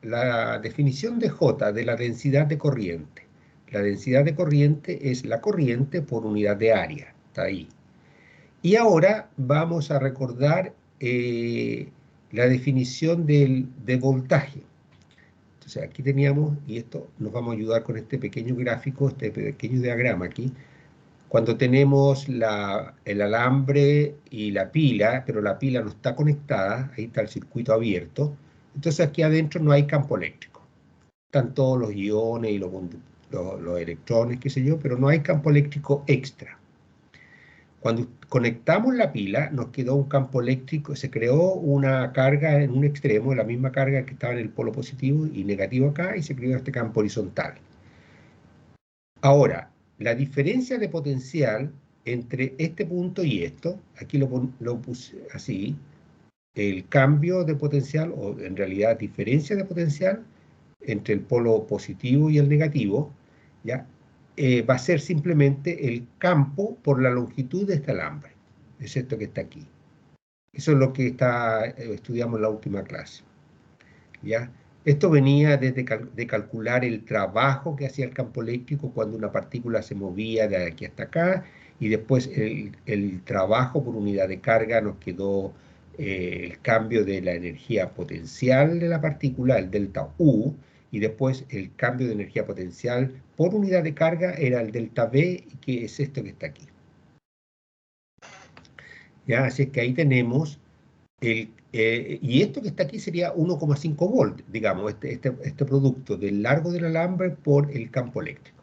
definición de J, de la densidad de corriente. La densidad de corriente es la corriente por unidad de área. Está ahí. Y ahora vamos a recordar la definición de voltaje. Entonces aquí teníamos, y esto nos vamos a ayudar con este pequeño gráfico, este pequeño diagrama aquí. Cuando tenemos el alambre y la pila, pero la pila no está conectada, ahí está el circuito abierto, entonces aquí adentro no hay campo eléctrico. Están todos los iones y los electrones, qué sé yo, pero no hay campo eléctrico extra. Cuando conectamos la pila, nos quedó un campo eléctrico, se creó una carga en un extremo, la misma carga que estaba en el polo positivo y negativo acá, y se creó este campo horizontal. Ahora, la diferencia de potencial entre este punto y esto, aquí lo puse así, el cambio de potencial, o en realidad diferencia de potencial, entre el polo positivo y el negativo, ¿ya? Va a ser simplemente el campo por la longitud de este alambre. Es esto que está aquí. Eso es lo que estudiamos en la última clase. ¿Ya? Esto venía de calcular el trabajo que hacía el campo eléctrico cuando una partícula se movía de aquí hasta acá, y después el trabajo por unidad de carga nos quedó el cambio de la energía potencial de la partícula, el delta U, y después el cambio de energía potencial por unidad de carga era el delta V, que es esto que está aquí. ¿Ya? Así es que ahí tenemos y esto que está aquí sería 1,5 volt, digamos, este producto del largo del alambre por el campo eléctrico.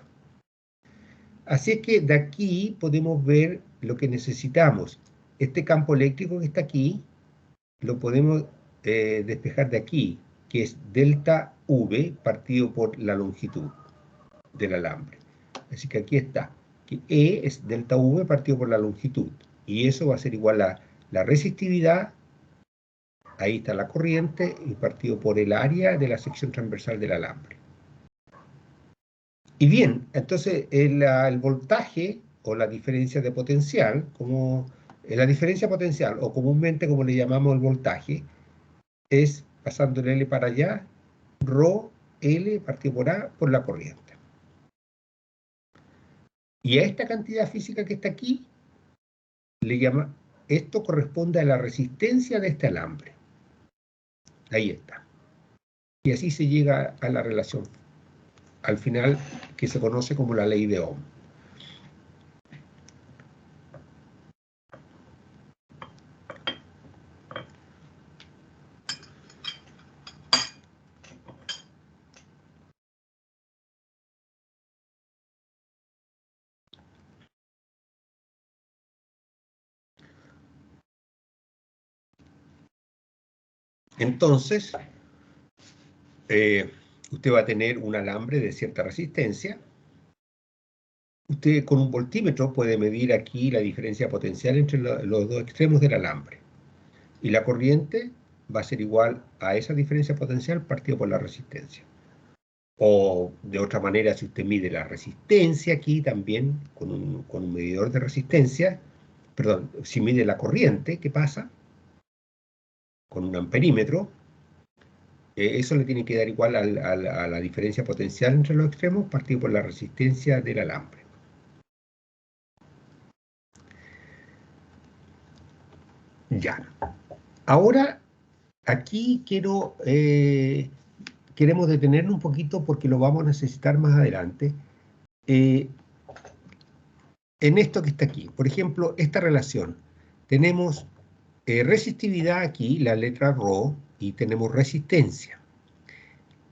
Así es que de aquí podemos ver lo que necesitamos. Este campo eléctrico que está aquí, lo podemos despejar de aquí, que es delta V partido por la longitud del alambre. Así que aquí está, que E es delta V partido por la longitud. Y eso va a ser igual a la resistividad, ahí está la corriente, y partido por el área de la sección transversal del alambre. Y bien, entonces el voltaje o la diferencia de potencial, como la diferencia potencial, o comúnmente como le llamamos el voltaje, es, pasando el L para allá, ρ L partido por A por la corriente. Y a esta cantidad física que está aquí, esto corresponde a la resistencia de este alambre. Ahí está. Y así se llega a la relación, al final, que se conoce como la ley de Ohm. Entonces, usted va a tener un alambre de cierta resistencia. Usted con un voltímetro puede medir aquí la diferencia potencial entre los dos extremos del alambre. Y la corriente va a ser igual a esa diferencia potencial partido por la resistencia. O de otra manera, si usted mide la resistencia aquí también con un medidor de resistencia, perdón, si mide la corriente, ¿qué pasa? Con un amperímetro, eso le tiene que dar igual a la diferencia potencial entre los extremos partido por la resistencia del alambre. Ya. Ahora, aquí queremos detenernos un poquito porque lo vamos a necesitar más adelante. En esto que está aquí, por ejemplo, esta relación. Tenemos resistividad aquí, la letra ρ, y tenemos resistencia.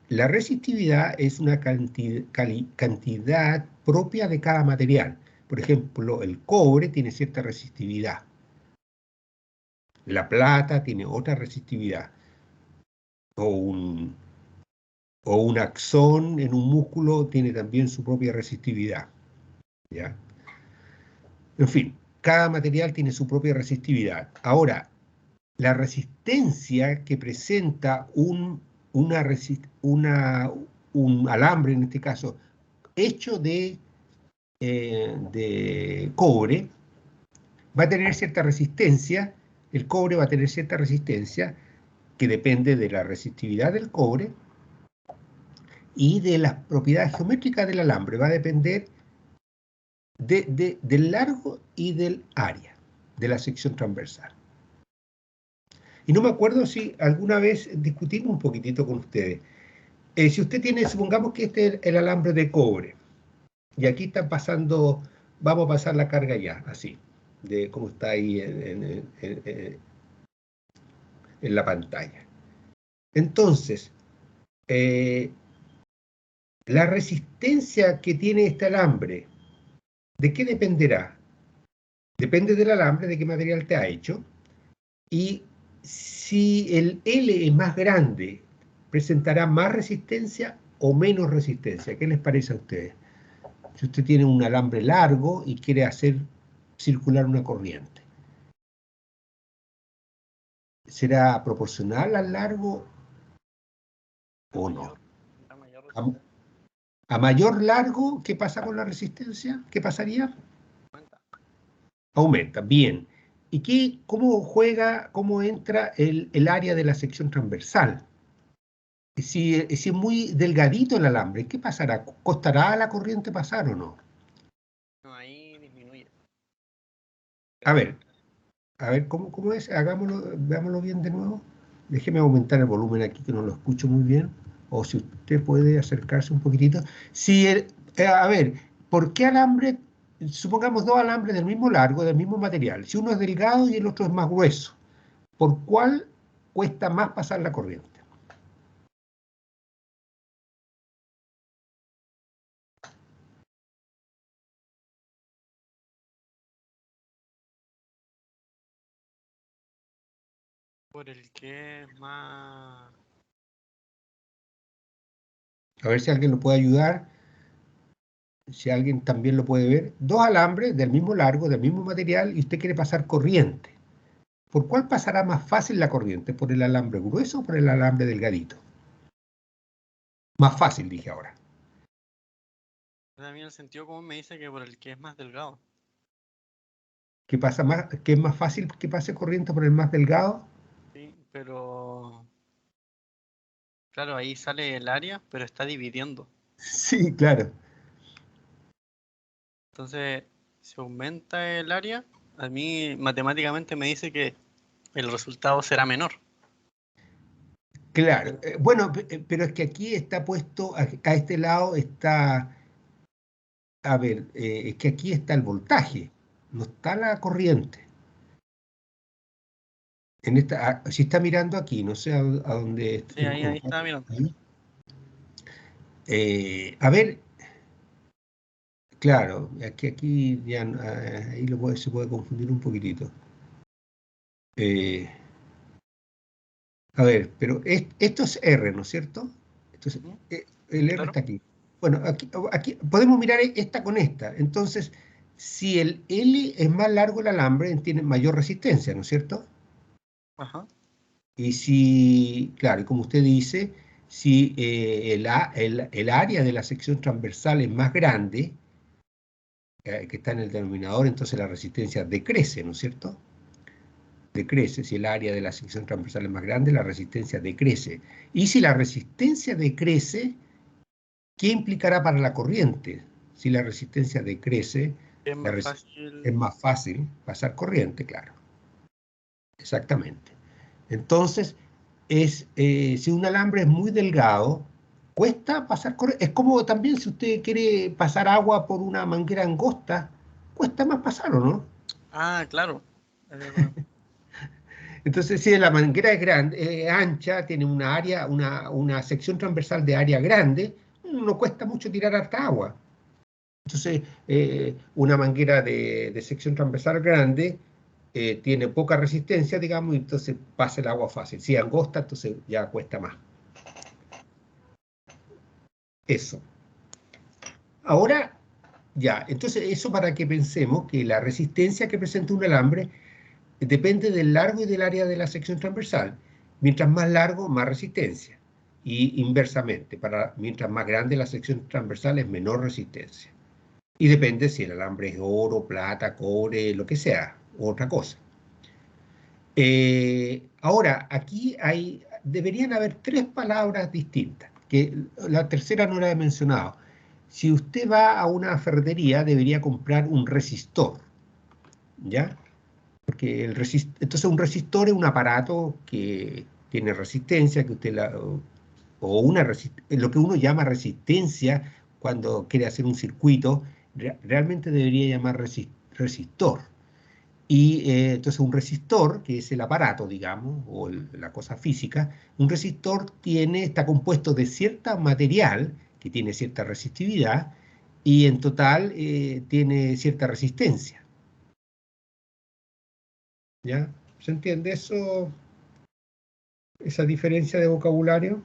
La resistividad es una cantidad propia de cada material. Por ejemplo, el cobre tiene cierta resistividad. La plata tiene otra resistividad. O un axón en un músculo tiene también su propia resistividad. ¿Ya? En fin, cada material tiene su propia resistividad. Ahora, la resistencia que presenta un alambre, en este caso, hecho de cobre, va a tener cierta resistencia. El cobre va a tener cierta resistencia que depende de la resistividad del cobre y de las propiedades geométricas del alambre. Va a depender del largo y del área de la sección transversal. Y no me acuerdo si alguna vez discutimos un poquitito con ustedes. Si usted tiene, supongamos que este es el alambre de cobre, y aquí está pasando, vamos a pasar la carga ya, así, de cómo está ahí en la pantalla. Entonces, la resistencia que tiene este alambre, ¿de qué dependerá? Depende del alambre, de qué material te ha hecho, y si el L es más grande, presentará más resistencia o menos resistencia. ¿Qué les parece a ustedes? Si usted tiene un alambre largo y quiere hacer circular una corriente, ¿será proporcional al largo o no? A mayor largo, ¿qué pasa con la resistencia? ¿Qué pasaría? Aumenta, bien. ¿Y cómo entra el área de la sección transversal? Si es muy delgadito el alambre, ¿qué pasará? ¿Costará a la corriente pasar o no? No, ahí disminuye. A ver, ¿cómo es? Hagámoslo, veámoslo bien de nuevo. Déjeme aumentar el volumen aquí que no lo escucho muy bien. o si usted puede acercarse un poquitito. Si a ver, ¿por qué alambre? Supongamos dos alambres del mismo largo, del mismo material. Si uno es delgado y el otro es más grueso, ¿por cuál cuesta más pasar la corriente? Por el que es más... A ver si alguien lo puede ayudar, si alguien también lo puede ver. Dos alambres del mismo largo, del mismo material, y usted quiere pasar corriente. ¿Por cuál pasará más fácil la corriente? ¿Por el alambre grueso o por el alambre delgadito? Más fácil, dije ahora. A mí el sentido común me dice que por el que es más delgado. ¿Que es más fácil que pase corriente por el más delgado? Sí, pero... Claro, ahí sale el área, pero está dividiendo. Sí, claro. Entonces, si aumenta el área, a mí matemáticamente me dice que el resultado será menor. Claro. Bueno, pero es que aquí está puesto, a este lado está, a ver, es que aquí está el voltaje, no está la corriente. Si está mirando aquí, no sé a dónde Sí, ahí está, mira. ahí. A ver, claro, aquí ya ahí se puede confundir un poquitito. A ver, pero esto es R, ¿no es cierto? Entonces, Ujú, el R claro. está aquí. Bueno, aquí podemos mirar esta con esta. Entonces, si el L es más largo el alambre, tiene mayor resistencia, ¿no es cierto? Ajá. Y si, claro, y como usted dice, si el área de la sección transversal es más grande, que está en el denominador, entonces la resistencia decrece, ¿no es cierto? Decrece. Si el área de la sección transversal es más grande, la resistencia decrece. Y si la resistencia decrece, ¿qué implicará para la corriente? Si la resistencia decrece, Es la más es fácil. más fácil pasar corriente, claro. Exactamente. Entonces, si un alambre es muy delgado, cuesta pasar corriente. Es como también si usted quiere pasar agua por una manguera angosta, cuesta más pasar, ¿o no? Ah, claro. Es verdad. Entonces, si la manguera es grande, ancha, tiene una área, una sección transversal de área grande, no cuesta mucho tirar harta agua. Entonces, una manguera de sección transversal grande tiene poca resistencia, digamos, y entonces pasa el agua fácil. Si es angosta, entonces ya cuesta más. Eso. Ahora, ya, entonces eso para que pensemos que la resistencia que presenta un alambre depende del largo y del área de la sección transversal. Mientras más largo, más resistencia. Y inversamente, mientras más grande la sección transversal es menor resistencia. Y depende si el alambre es oro, plata, cobre, lo que sea, otra cosa. Ahora, aquí deberían haber tres palabras distintas, que la tercera no la he mencionado. Si usted va a una ferretería, debería comprar un resistor, ¿ya? Porque entonces un resistor es un aparato que tiene resistencia, que usted o lo que uno llama resistencia cuando quiere hacer un circuito, realmente debería llamar resistor. Y entonces un resistor, que es el aparato, digamos, o la cosa física, un resistor está compuesto de cierto material que tiene cierta resistividad y en total tiene cierta resistencia. ¿Ya? ¿Se entiende eso? Esa diferencia de vocabulario.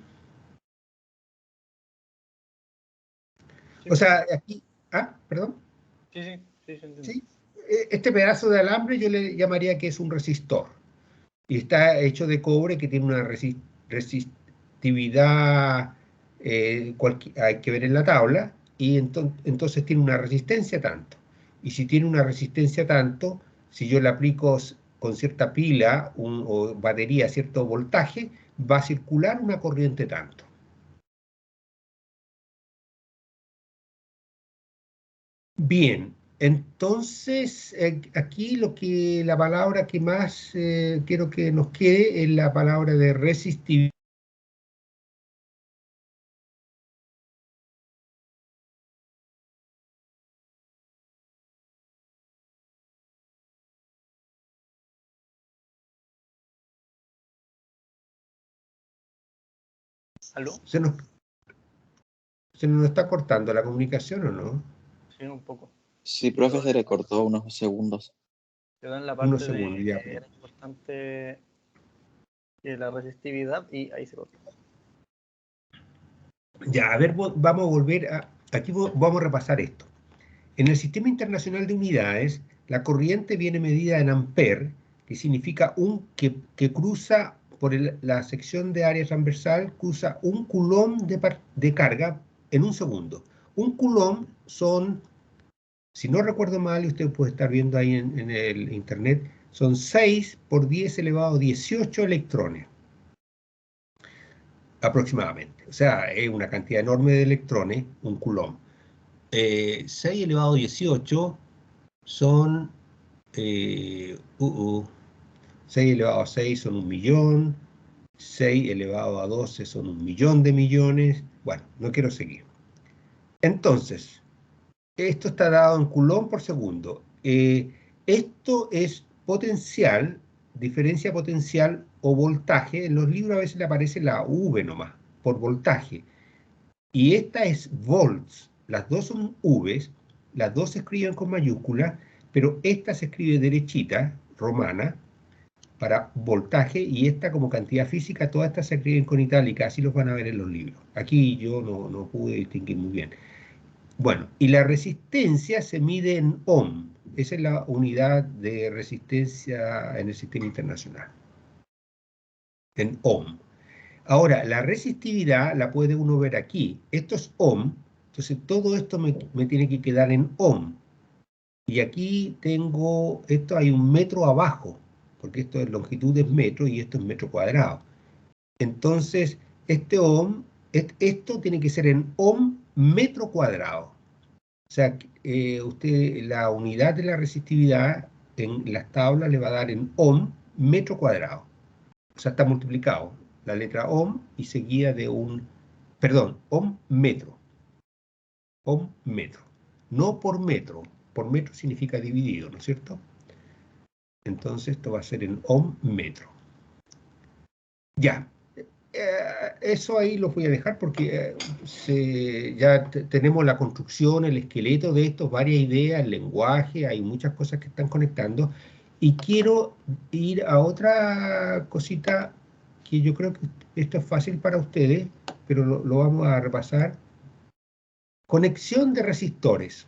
Sí, O sea, aquí, perdón, sí, sí, sí, se entiende. sí, este pedazo de alambre yo le llamaría que es un resistor y está hecho de cobre que tiene una resistividad, hay que ver en la tabla, y entonces tiene una resistencia tanto. Y si tiene una resistencia tanto, si yo le aplico con cierta pila o batería cierto voltaje, va a circular una corriente tanto. Bien, entonces aquí la palabra que más quiero que nos quede es la palabra de resistividad. ¿Aló? ¿Se nos está cortando la comunicación o no? Sí, un poco. Sí, profe, se le cortó unos segundos. Quedó en la Unos parte de segundos, ya. que era importante la resistividad y ahí se cortó. Ya, a ver, vamos a volver a... Aquí vamos a repasar esto. En el Sistema Internacional de Unidades, la corriente viene medida en ampere, que significa que cruza por la sección de área transversal, cruza un coulomb de carga en un segundo. Un coulomb son, si no recuerdo mal, y usted puede estar viendo ahí en el internet, son 6 por 10 elevado a 18 electrones, aproximadamente. O sea, es una cantidad enorme de electrones, un coulomb. 6 elevado a 18 son 6 elevado a 6 son 1.000.000, 6 elevado a 12 son 1.000.000 de millones. Bueno, no quiero seguir. Entonces, esto está dado en coulomb por segundo. Esto es potencial, diferencia potencial o voltaje. En los libros a veces le aparece la V nomás, por voltaje. Y esta es volts. Las dos son Vs, las dos se escriben con mayúscula, pero esta se escribe derechita, romana, para voltaje, y esta como cantidad física, todas estas se escriben con itálica, así los van a ver en los libros. Aquí yo no pude distinguir muy bien. Bueno, y la resistencia se mide en ohm. Esa es la unidad de resistencia en el sistema internacional. En ohm. Ahora, la resistividad la puede uno ver aquí. Esto es ohm, entonces todo esto me tiene que quedar en ohm. Y aquí tengo, esto hay un metro abajo, porque esto es longitud es metro y esto es metro cuadrado. Entonces, este ohm, esto tiene que ser en ohm metro cuadrado. O sea, la unidad de la resistividad en las tablas le va a dar en ohm metro cuadrado. O sea, está multiplicado la letra ohm y seguida de perdón, ohm metro. Ohm metro. No por metro significa dividido, ¿no es cierto? Entonces esto va a ser en ohm metro. Ya, eso ahí lo voy a dejar porque ya tenemos la construcción, el esqueleto de esto, varias ideas, el lenguaje, hay muchas cosas que están conectando. Y quiero ir a otra cosita que yo creo que esto es fácil para ustedes, pero lo vamos a repasar. Conexión de resistores.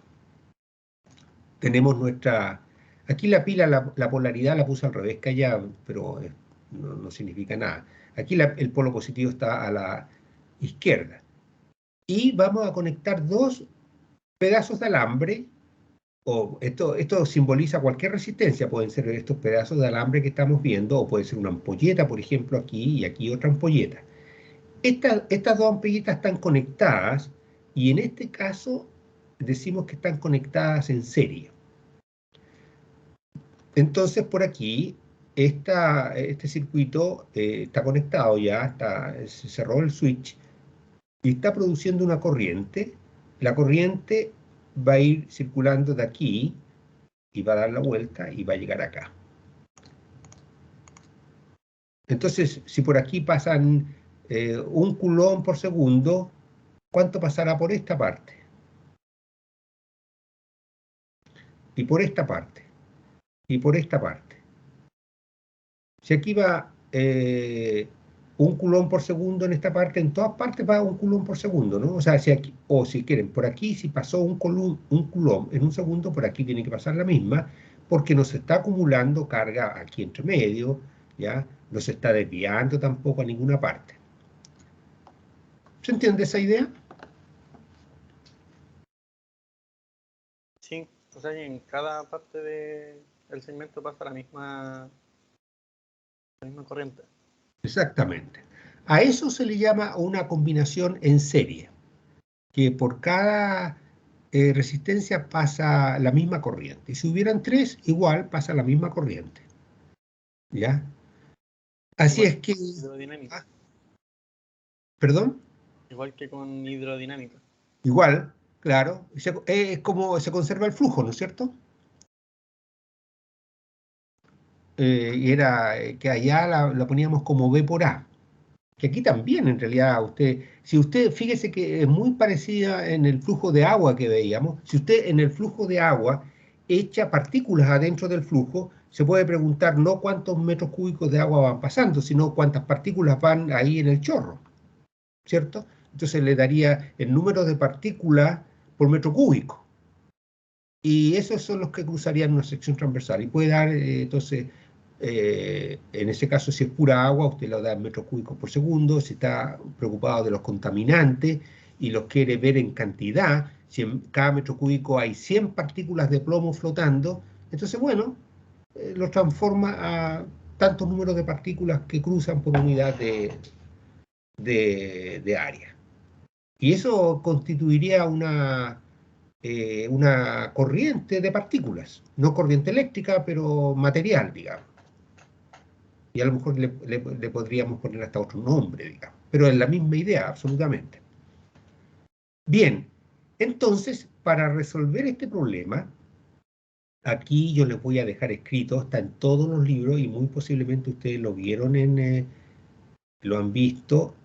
Tenemos nuestra... Aquí la pila, la polaridad la puse al revés que allá, pero no significa nada. Aquí el polo positivo está a la izquierda. Y vamos a conectar dos pedazos de alambre, o esto simboliza cualquier resistencia, pueden ser estos pedazos de alambre que estamos viendo, o puede ser una ampolleta, por ejemplo, aquí y aquí otra ampolleta. Estas dos ampolletas están conectadas, y en este caso decimos que están conectadas en serie. Entonces, por aquí, este circuito está conectado ya, se cerró el switch y está produciendo una corriente. La corriente va a ir circulando de aquí y va a dar la vuelta y va a llegar acá. Entonces, si por aquí pasan 1 coulomb por segundo, ¿cuánto pasará por esta parte? Y por esta parte. Y por esta parte. Si aquí va 1 coulomb por segundo en esta parte, en todas partes va 1 coulomb por segundo, ¿no? O sea, si aquí, o si quieren, por aquí, si pasó 1 coulomb en un segundo, por aquí tiene que pasar la misma, porque no se está acumulando carga aquí entre medio, ¿ya? No se está desviando tampoco a ninguna parte. ¿Se entiende esa idea? Sí, o sea, en cada parte del segmento pasa la misma corriente. Exactamente. A eso se le llama una combinación en serie, que por cada resistencia pasa la misma corriente. Y si hubieran 3, igual pasa la misma corriente. ¿Ya? Así Igual es que... hidrodinámica. ¿Perdón? Igual que con hidrodinámica. Igual, claro. Es como se conserva el flujo, ¿no es cierto? Y era que allá la poníamos como B por A. Que aquí también, en realidad, si usted, fíjese que es muy parecida en el flujo de agua que veíamos. Si usted en el flujo de agua echa partículas adentro del flujo, se puede preguntar no cuántos metros cúbicos de agua van pasando, sino cuántas partículas van ahí en el chorro, ¿cierto? Entonces le daría el número de partículas por metro cúbico. Y esos son los que cruzarían una sección transversal. Y puede dar, entonces, en ese caso, si es pura agua, usted lo da en metros cúbicos por segundo. Si está preocupado de los contaminantes y los quiere ver en cantidad, si en cada metro cúbico hay 100 partículas de plomo flotando, entonces, bueno, lo transforma a tantos números de partículas que cruzan por unidad de área. Y eso constituiría una corriente de partículas, no corriente eléctrica, pero material, digamos. Y a lo mejor le podríamos poner hasta otro nombre, digamos, pero es la misma idea, absolutamente. Bien, entonces, para resolver este problema, aquí yo les voy a dejar escrito, está en todos los libros y muy posiblemente ustedes lo vieron lo han visto.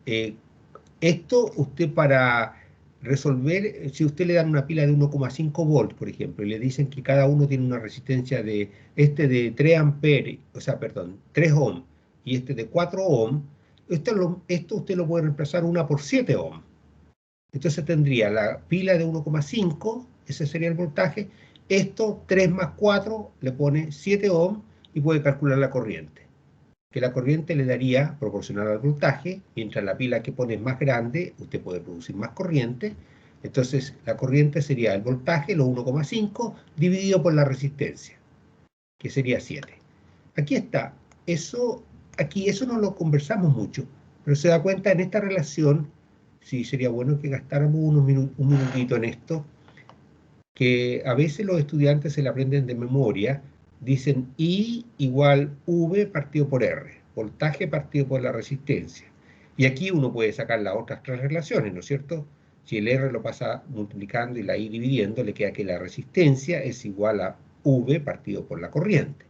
Esto usted para resolver, si usted le dan una pila de 1,5 volts, por ejemplo, y le dicen que cada uno tiene una resistencia de 3 amperes, o sea, perdón, 3 ohms, y este de 4 ohms, esto usted lo puede reemplazar una por 7 ohms. Entonces tendría la pila de 1,5, ese sería el voltaje, esto 3 más 4 le pone 7 ohms y puede calcular la corriente. Que la corriente le daría proporcional al voltaje, mientras la pila que pone es más grande, usted puede producir más corriente. Entonces la corriente sería el voltaje, lo 1,5, dividido por la resistencia, que sería 7. Aquí está. Eso no lo conversamos mucho, pero se da cuenta en esta relación, sí sería bueno que gastáramos un minutito en esto, que a veces los estudiantes se la aprenden de memoria. Dicen I igual V partido por R, voltaje partido por la resistencia. Y aquí uno puede sacar las otras tres relaciones, ¿no es cierto? Si el R lo pasa multiplicando y la I dividiendo, le queda que la resistencia es igual a V partido por la corriente.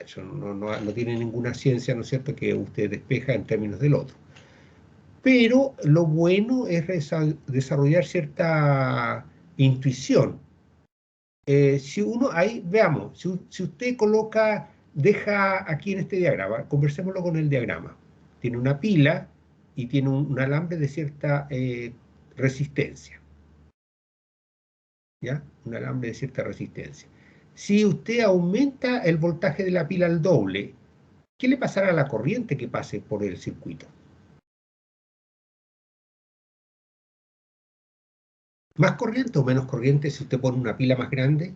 Eso no tiene ninguna ciencia, ¿no es cierto?, que usted despeja en términos del otro. Pero lo bueno es desarrollar cierta intuición. Si uno, ahí veamos, si usted deja aquí en este diagrama, conversémoslo con el diagrama. Tiene una pila y tiene un alambre de cierta resistencia. ¿Ya? Un alambre de cierta resistencia. Si usted aumenta el voltaje de la pila al doble, ¿qué le pasará a la corriente que pase por el circuito? ¿Más corriente o menos corriente si usted pone una pila más grande?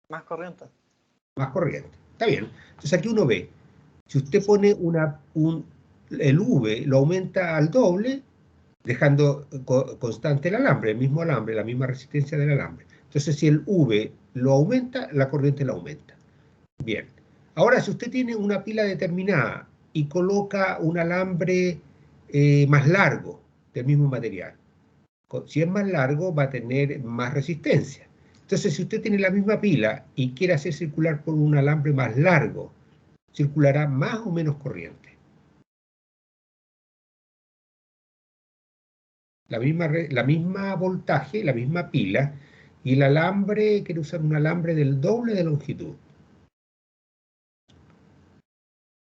Más corriente. Más corriente. Está bien. Entonces aquí uno ve, si usted pone el V, lo aumenta al doble, dejando constante el alambre, el mismo alambre, la misma resistencia del alambre. Entonces si el V lo aumenta, la corriente la aumenta. Bien. Ahora, si usted tiene una pila determinada y coloca un alambre más largo del mismo material, si es más largo va a tener más resistencia. Entonces, si usted tiene la misma pila y quiere hacer circular por un alambre más largo, circulará más o menos corriente. La misma voltaje, la misma pila, y el alambre, quiere usar un alambre del doble de longitud.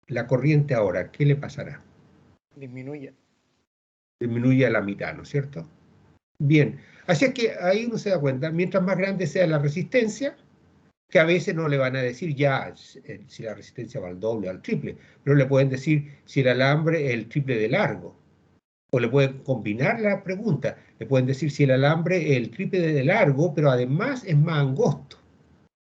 La corriente ahora, ¿qué le pasará? Disminuye. Disminuye a la mitad, ¿no es cierto? Bien, así es que ahí uno se da cuenta, mientras más grande sea la resistencia, que a veces no le van a decir ya si la resistencia va al doble o al triple, pero le pueden decir si el alambre es el triple de largo. O le pueden combinar la pregunta, le pueden decir si el alambre es el triple de largo, pero además es más angosto.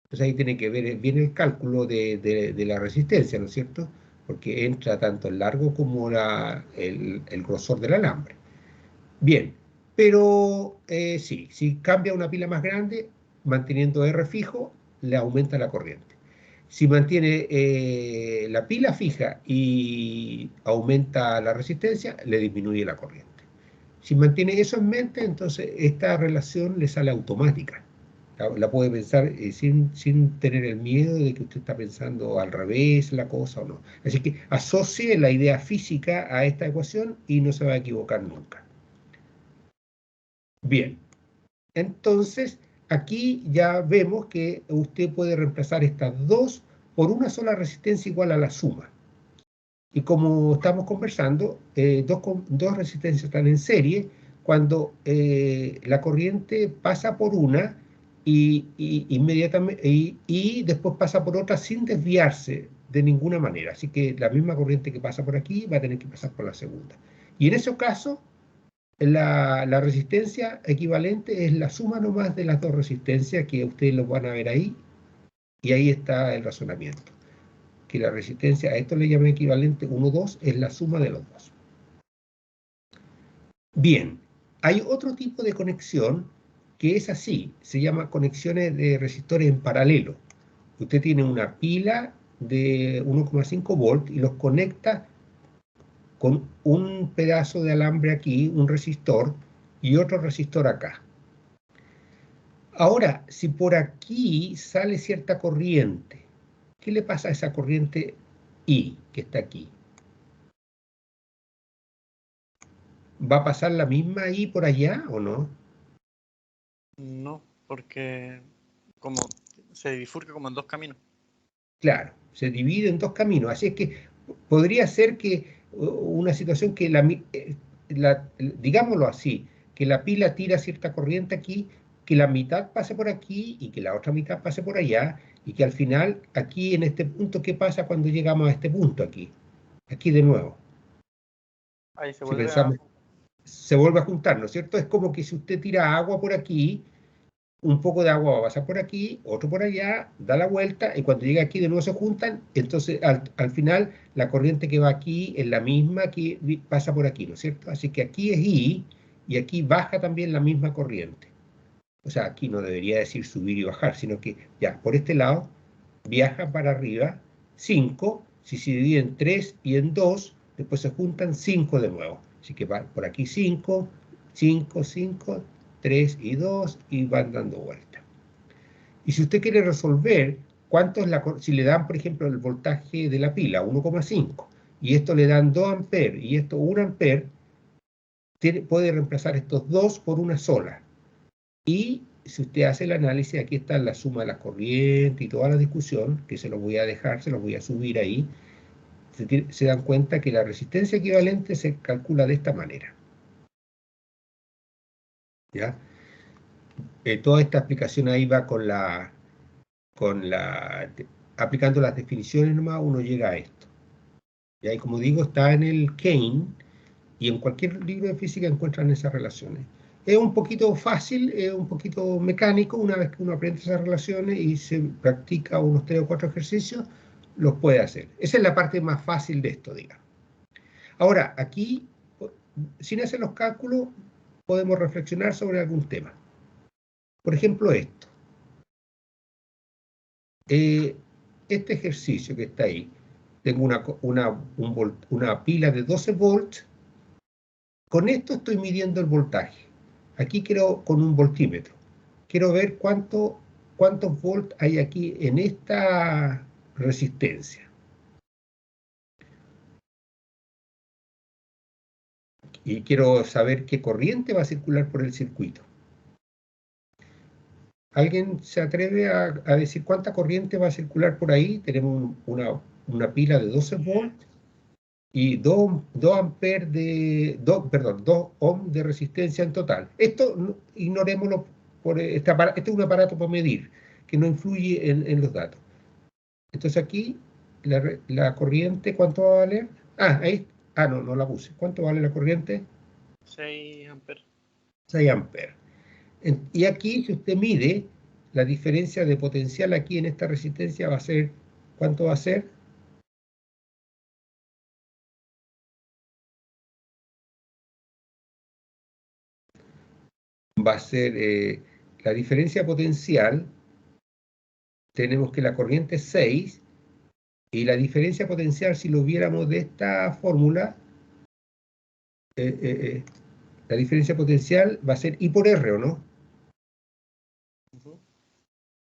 Entonces ahí tiene que ver bien el cálculo de la resistencia, ¿no es cierto? Porque entra tanto el largo como el grosor del alambre. Bien, pero sí, si cambia una pila más grande, manteniendo R fijo, le aumenta la corriente. Si mantiene la pila fija y aumenta la resistencia, le disminuye la corriente. Si mantiene eso en mente, entonces esta relación le sale automática. La puede pensar sin tener el miedo de que usted está pensando al revés la cosa o no. Así que asocie la idea física a esta ecuación y no se va a equivocar nunca. Bien, entonces aquí ya vemos que usted puede reemplazar estas dos por una sola resistencia igual a la suma. Y como estamos conversando, dos resistencias están en serie. Cuando la corriente pasa por una inmediatamente, y después pasa por otra sin desviarse de ninguna manera. Así que la misma corriente que pasa por aquí va a tener que pasar por la segunda. Y en ese caso, la resistencia equivalente es la suma nomás de las dos resistencias, que ustedes lo van a ver ahí, y ahí está el razonamiento. Que la resistencia, a esto le llaman equivalente 1, 2, es la suma de los dos. Bien, hay otro tipo de conexión que es así, se llama conexiones de resistores en paralelo. Usted tiene una pila de 1,5 volt y los conecta con un pedazo de alambre aquí, un resistor, y otro resistor acá. Ahora, si por aquí sale cierta corriente, ¿qué le pasa a esa corriente I que está aquí? ¿Va a pasar la misma I por allá o no? No, porque como se bifurca como en dos caminos. Claro, se divide en dos caminos. Así es que podría ser que una situación que digámoslo así, que la pila tira cierta corriente aquí, que la mitad pase por aquí y que la otra mitad pase por allá, y que al final, aquí en este punto, ¿qué pasa cuando llegamos a este punto aquí? Aquí de nuevo. Ahí se Si vuelve pensamos, se vuelve a juntar, ¿no es cierto? Es como que si usted tira agua por aquí, un poco de agua va a pasar por aquí, otro por allá, da la vuelta, y cuando llega aquí de nuevo se juntan, entonces al final la corriente que va aquí es la misma que pasa por aquí, ¿no es cierto? Así que aquí es I, y aquí baja también la misma corriente. O sea, aquí no debería decir subir y bajar, sino que ya, por este lado, viaja para arriba 5, si se divide en 3 y en 2, después se juntan 5 de nuevo. Así que va por aquí 5, 5, 5, 3 y 2, y van dando vuelta. Y si usted quiere resolver cuánto es si le dan, por ejemplo, el voltaje de la pila, 1,5, y esto le dan 2 amperes, y esto 1 amper, puede reemplazar estos dos por una sola. Y si usted hace el análisis, aquí está la suma de las corrientes y toda la discusión, que se lo voy a dejar, se lo voy a subir ahí, se dan cuenta que la resistencia equivalente se calcula de esta manera. ¿Ya? Toda esta explicación ahí va aplicando las definiciones nomás, uno llega a esto. ¿Ya? Y como digo, está en el Kane, y en cualquier libro de física encuentran esas relaciones. Es un poquito fácil, es un poquito mecánico. Una vez que uno aprende esas relaciones y se practica unos 3 o 4 ejercicios, los puede hacer. Esa es la parte más fácil de esto, digamos. Ahora, aquí, sin hacer los cálculos, podemos reflexionar sobre algún tema. Por ejemplo, esto. Este ejercicio que está ahí, tengo una pila de 12 volts. Con esto estoy midiendo el voltaje. Aquí quiero, con un voltímetro, quiero ver cuántos volts hay aquí en esta resistencia. Y quiero saber qué corriente va a circular por el circuito. ¿Alguien se atreve a decir cuánta corriente va a circular por ahí? Tenemos una pila de 12 volts y 2 amperes perdón, 2 ohms de resistencia en total. Esto ignorémoslo, este es un aparato para medir, que no influye en los datos. Entonces aquí, la corriente, ¿cuánto va a valer? Ahí, no la puse. ¿Cuánto vale la corriente? 6 amperes. 6 amperes. Y aquí, si usted mide, la diferencia de potencial aquí en esta resistencia va a ser, ¿cuánto va a ser? Va a ser la diferencia potencial. Tenemos que la corriente es 6, y la diferencia potencial, si lo viéramos de esta fórmula, la diferencia potencial va a ser I por R, ¿o no?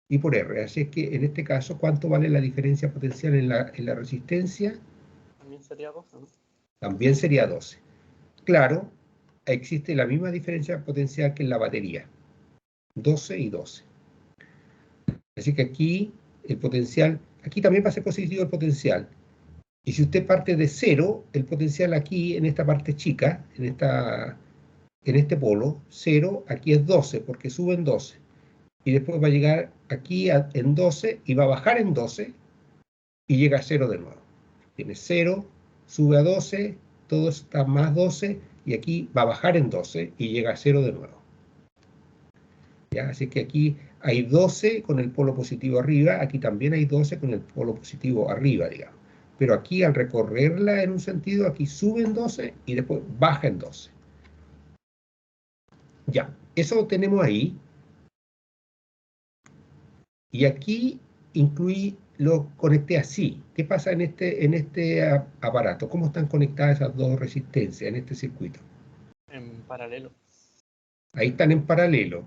y por R. Así es que en este caso, ¿cuánto vale la diferencia potencial en la resistencia? También sería 12, ¿no? También sería 12. Claro, existe la misma diferencia potencial que en la batería. 12 y 12. Así que aquí el potencial, aquí también va a ser positivo el potencial. Y si usted parte de 0, el potencial aquí, en esta parte chica, en este polo, 0, aquí es 12, porque sube en 12. Y después va a llegar aquí en 12 y va a bajar en 12 y llega a 0 de nuevo. Tiene 0, sube a 12, todo está más 12 y aquí va a bajar en 12 y llega a 0 de nuevo. ¿Ya? Así que aquí hay 12 con el polo positivo arriba, aquí también hay 12 con el polo positivo arriba, digamos. Pero aquí al recorrerla en un sentido, aquí sube en 12 y después baja en 12. Ya, eso lo tenemos ahí. Y aquí lo conecté así. ¿Qué pasa en este aparato? ¿Cómo están conectadas esas dos resistencias en este circuito? En paralelo. Ahí están en paralelo.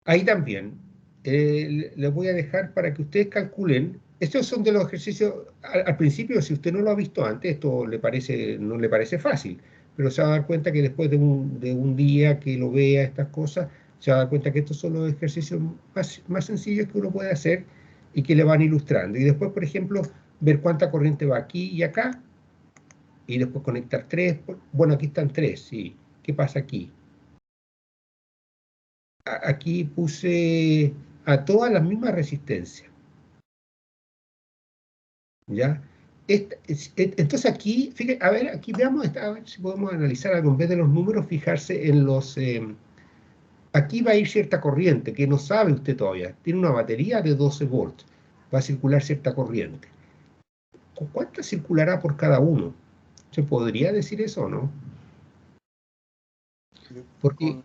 Ahí también les voy a dejar para que ustedes calculen. Estos son de los ejercicios, al principio, si usted no lo ha visto antes, esto no le parece fácil, pero se va a dar cuenta que después de un día que lo vea estas cosas, se va a dar cuenta que estos son los ejercicios más sencillos que uno puede hacer y que le van ilustrando. Y después, por ejemplo, ver cuánta corriente va aquí y acá, y después conectar tres. Bueno, aquí están tres, sí. ¿Qué pasa aquí? Aquí puse a todas las mismas resistencias, ¿ya? Entonces aquí, fíjate, a ver, aquí veamos, a ver si podemos analizar algo, en vez de los números, fijarse en los... aquí va a ir cierta corriente, que no sabe usted todavía. Tiene una batería de 12 volts, va a circular cierta corriente. ¿Cuánta circulará por cada uno? ¿Se podría decir eso o no? Porque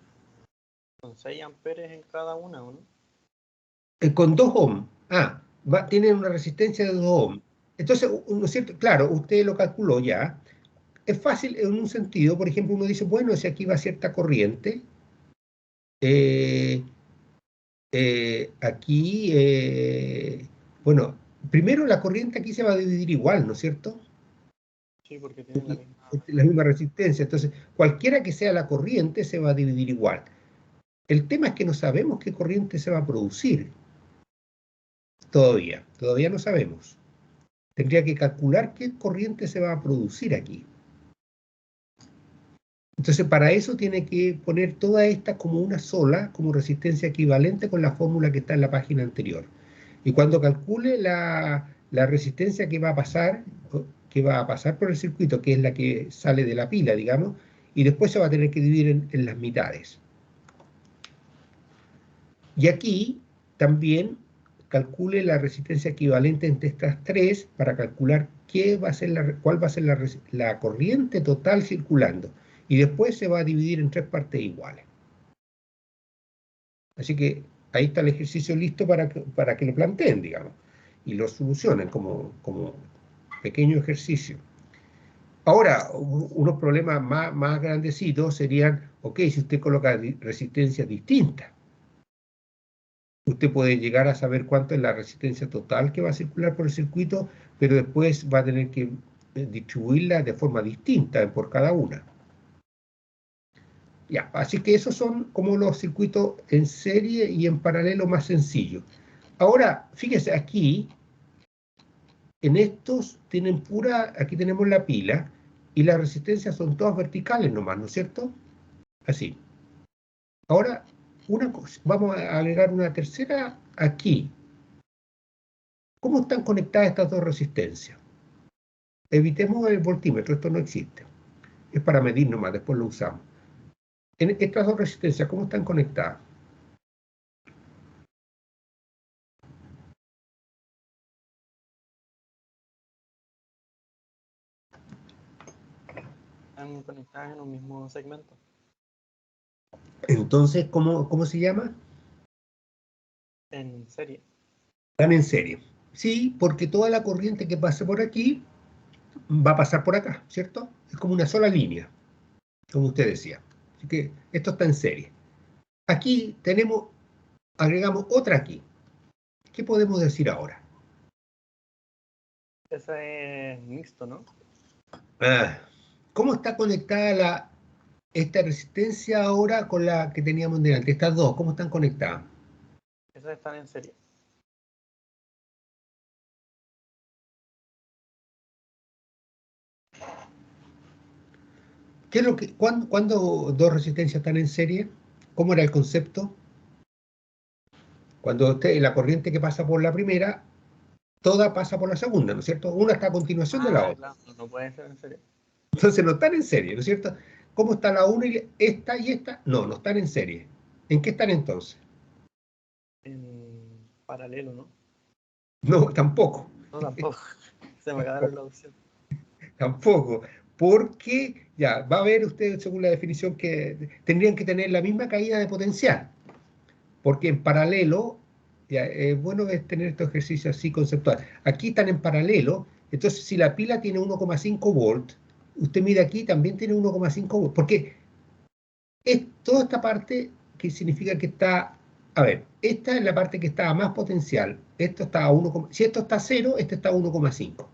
Con 6 amperes en cada una, ¿o no? con 2 ohms, tienen una resistencia de 2 ohms. Entonces, ¿no es cierto? Claro, usted lo calculó ya. Es fácil en un sentido, por ejemplo, uno dice, bueno, si aquí va cierta corriente, eh, aquí, bueno, primero la corriente aquí se va a dividir igual, ¿no es cierto? Sí, porque tienen la misma... La misma resistencia, entonces cualquiera que sea la corriente se va a dividir igual. El tema es que no sabemos qué corriente se va a producir todavía no sabemos. Tendría que calcular qué corriente se va a producir aquí. Entonces, para eso tiene que poner toda esta como una sola, como resistencia equivalente con la fórmula que está en la página anterior. Y cuando calcule la resistencia que va a pasar por el circuito, que es la que sale de la pila, digamos, y después se va a tener que dividir en las mitades. Y aquí también calcule la resistencia equivalente entre estas tres para calcular cuál va a ser la corriente total circulando. Y después se va a dividir en tres partes iguales. Así que ahí está el ejercicio listo para que lo planteen, digamos, y lo solucionen como pequeño ejercicio. Ahora, unos problemas más grandecitos serían, ok, si usted coloca resistencias distintas, usted puede llegar a saber cuánto es la resistencia total que va a circular por el circuito, pero después va a tener que distribuirla de forma distinta por cada una. Ya, así que esos son como los circuitos en serie y en paralelo más sencillos. Ahora, fíjese aquí, en estos tienen aquí tenemos la pila y las resistencias son todas verticales nomás, ¿no es cierto? Así. Ahora, una cosa, vamos a agregar una tercera aquí. ¿Cómo están conectadas estas dos resistencias? Evitemos el voltímetro, esto no existe. Es para medir nomás, después lo usamos. En estas dos resistencias, ¿cómo están conectadas? Están conectadas en un mismo segmento. Entonces, ¿cómo se llama? En serie. Están en serie. Sí, porque toda la corriente que pase por aquí va a pasar por acá, ¿cierto? Es como una sola línea, como usted decía. Así que esto está en serie. Aquí agregamos otra aquí. ¿Qué podemos decir ahora? Esa es mixto, ¿no? ¿Cómo está conectada esta resistencia ahora con la que teníamos delante? Estas dos, ¿cómo están conectadas? Esas están en serie. ¿Qué es lo que, cuándo dos resistencias están en serie? ¿Cómo era el concepto? Cuando la corriente que pasa por la primera, toda pasa por la segunda, ¿no es cierto? Una está a continuación de la otra. Claro, no puede ser en serie. Entonces no están en serie, ¿no es cierto? ¿Cómo está la una y esta y esta? No, no están en serie. ¿En qué están entonces? En paralelo, ¿no? No, tampoco. No, tampoco. Se me acabaron las opciones. Tampoco. Porque ya va a ver usted, según la definición, que tendrían que tener la misma caída de potencial. Porque en paralelo, ya, bueno es tener estos ejercicios así conceptuales. Aquí están en paralelo, entonces si la pila tiene 1,5 volt, usted mide aquí también tiene 1,5 volt. Porque es toda esta parte que significa que está, a ver, esta es la parte que está a más potencial. Esto está a 1, si esto está a 0, este está a 1,5.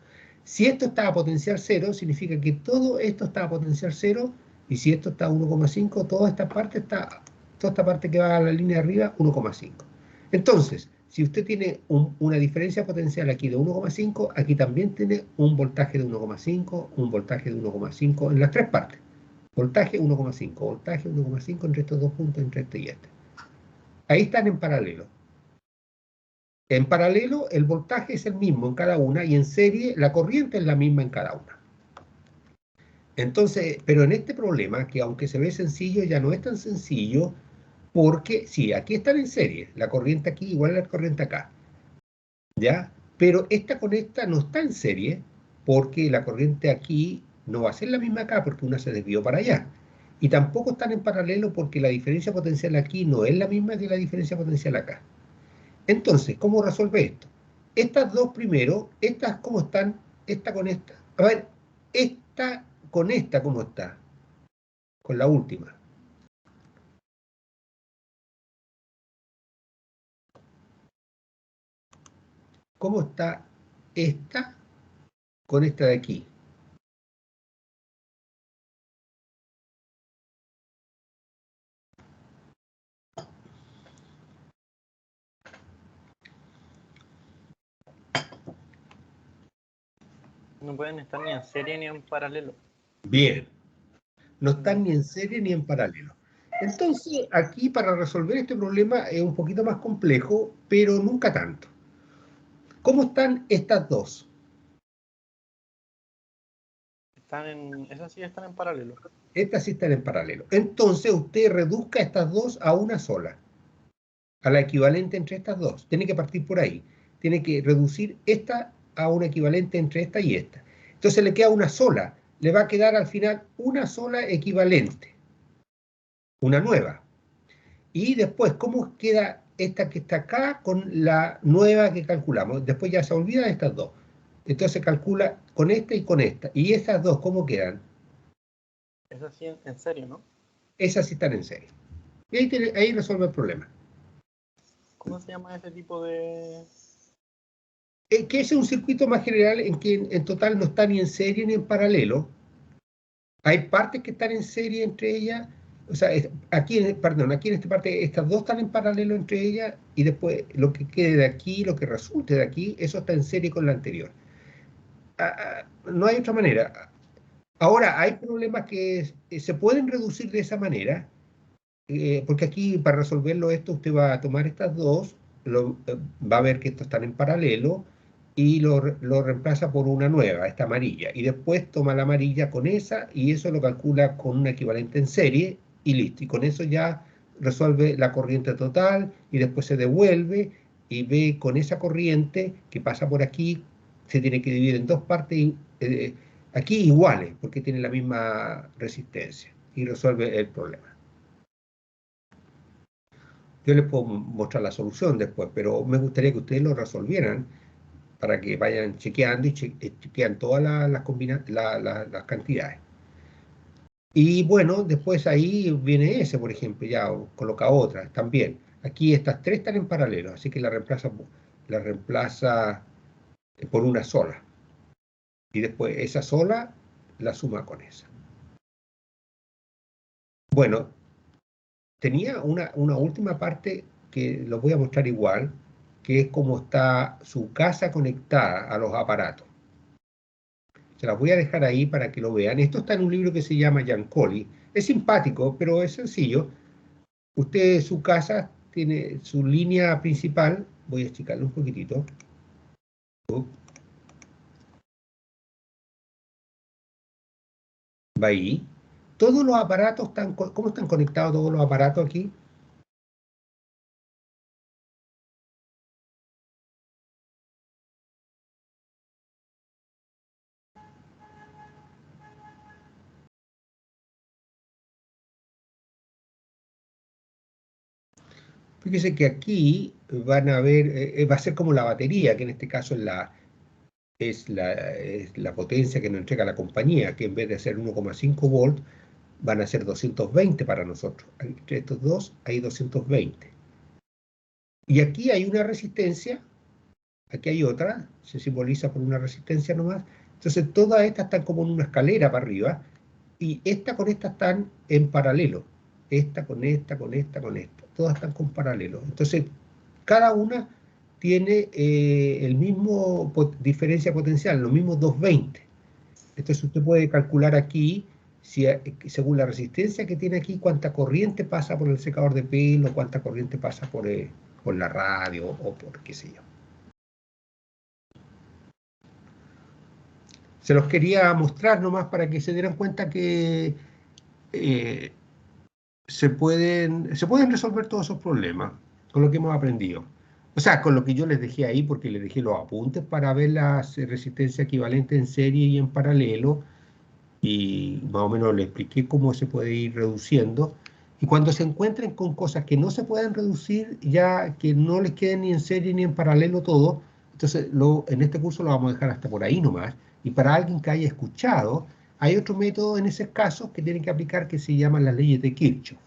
Si esto está a potencial 0, significa que todo esto está a potencial 0, y si esto está a 1,5, toda esta parte que va a la línea de arriba, 1,5. Entonces, si usted tiene una diferencia potencial aquí de 1,5, aquí también tiene un voltaje de 1,5, un voltaje de 1,5 en las tres partes. Voltaje 1,5, voltaje 1,5 entre estos dos puntos, entre este y este. Ahí están en paralelo. En paralelo, el voltaje es el mismo en cada una y en serie la corriente es la misma en cada una. Entonces, pero en este problema, que aunque se ve sencillo, ya no es tan sencillo, porque sí, aquí están en serie, la corriente aquí igual a la corriente acá, ¿ya? Pero esta con esta no está en serie, porque la corriente aquí no va a ser la misma acá, porque una se desvió para allá. Y tampoco están en paralelo porque la diferencia potencial aquí no es la misma que la diferencia potencial acá. Entonces, ¿cómo resuelve esto? Estas dos primero, estas ¿cómo están? Esta con esta. A ver, esta con esta ¿cómo está? Con la última. ¿Cómo está esta con esta de aquí? No pueden estar ni en serie ni en paralelo. Bien. No están ni en serie ni en paralelo. Entonces, aquí para resolver este problema es un poquito más complejo, pero nunca tanto. ¿Cómo están estas dos? Esas sí están en paralelo. Estas sí están en paralelo. Entonces, usted reduzca estas dos a una sola, a la equivalente entre estas dos. Tiene que partir por ahí. Tiene que reducir esta a una equivalente entre esta y esta. Entonces le queda una sola. Le va a quedar al final una sola equivalente. Una nueva. Y después, ¿cómo queda esta que está acá con la nueva que calculamos? Después ya se olvida de estas dos. Entonces calcula con esta y con esta. ¿Y esas dos cómo quedan? Esas sí en serie, ¿no? Esas sí están en serie. Y ahí resuelve el problema. ¿Cómo se llama ese tipo de...? Que ese es un circuito más general en que en total no está ni en serie ni en paralelo. Hay partes que están en serie entre ellas. O sea, aquí en esta parte, estas dos están en paralelo entre ellas y después lo que quede de aquí, lo que resulte de aquí, eso está en serie con la anterior. No hay otra manera. Ahora, hay problemas que se pueden reducir de esa manera, porque aquí para resolverlo esto usted va a tomar estas dos, va a ver que estos están en paralelo y lo reemplaza por una nueva, esta amarilla, y después toma la amarilla con esa y eso lo calcula con un equivalente en serie y listo, y con eso ya resuelve la corriente total y después se devuelve y ve con esa corriente que pasa por aquí, se tiene que dividir en dos partes aquí iguales, porque tienen la misma resistencia y resuelve el problema. Yo les puedo mostrar la solución después, pero me gustaría que ustedes lo resolvieran para que vayan chequeando y chequean todas las cantidades. Y bueno, después ahí viene ese, por ejemplo, ya coloca otra también. Aquí estas tres están en paralelo, así que la reemplaza la reemplaza por una sola. Y después esa sola la suma con esa. Bueno, tenía una última parte que lo voy a mostrar igual, que es cómo está su casa conectada a los aparatos. Se las voy a dejar ahí para que lo vean. Esto está en un libro que se llama Giancoli. Es simpático, pero es sencillo. Usted, su casa, tiene su línea principal. Voy a achicarlo un poquitito. Va ahí. Todos los aparatos están... ¿Cómo están conectados todos los aparatos aquí? Fíjese que aquí van a ver, va a ser como la batería, que en este caso es la potencia que nos entrega la compañía, que en vez de ser 1,5 volts, van a ser 220 para nosotros. Entre estos dos hay 220. Y aquí hay una resistencia, aquí hay otra, se simboliza por una resistencia nomás. Entonces todas estas están como en una escalera para arriba, y esta con esta están en paralelo. Esta con esta, con esta, con esta. Todas están con paralelo. Entonces, cada una tiene el mismo diferencia potencial, los mismos 220. Entonces usted puede calcular aquí, según la resistencia que tiene aquí, cuánta corriente pasa por el secador de pelo, cuánta corriente pasa por la radio o por qué sé yo. Se los quería mostrar nomás para que se dieran cuenta que se pueden resolver todos esos problemas con lo que hemos aprendido. O sea, con lo que yo les dejé ahí, porque les dejé los apuntes para ver las resistencias equivalentes en serie y en paralelo, y más o menos les expliqué cómo se puede ir reduciendo. Y cuando se encuentren con cosas que no se pueden reducir, ya que no les queden ni en serie ni en paralelo todo, entonces en este curso lo vamos a dejar hasta por ahí nomás. Y para alguien que haya escuchado, hay otro método en ese caso que tienen que aplicar que se llaman las leyes de Kirchhoff.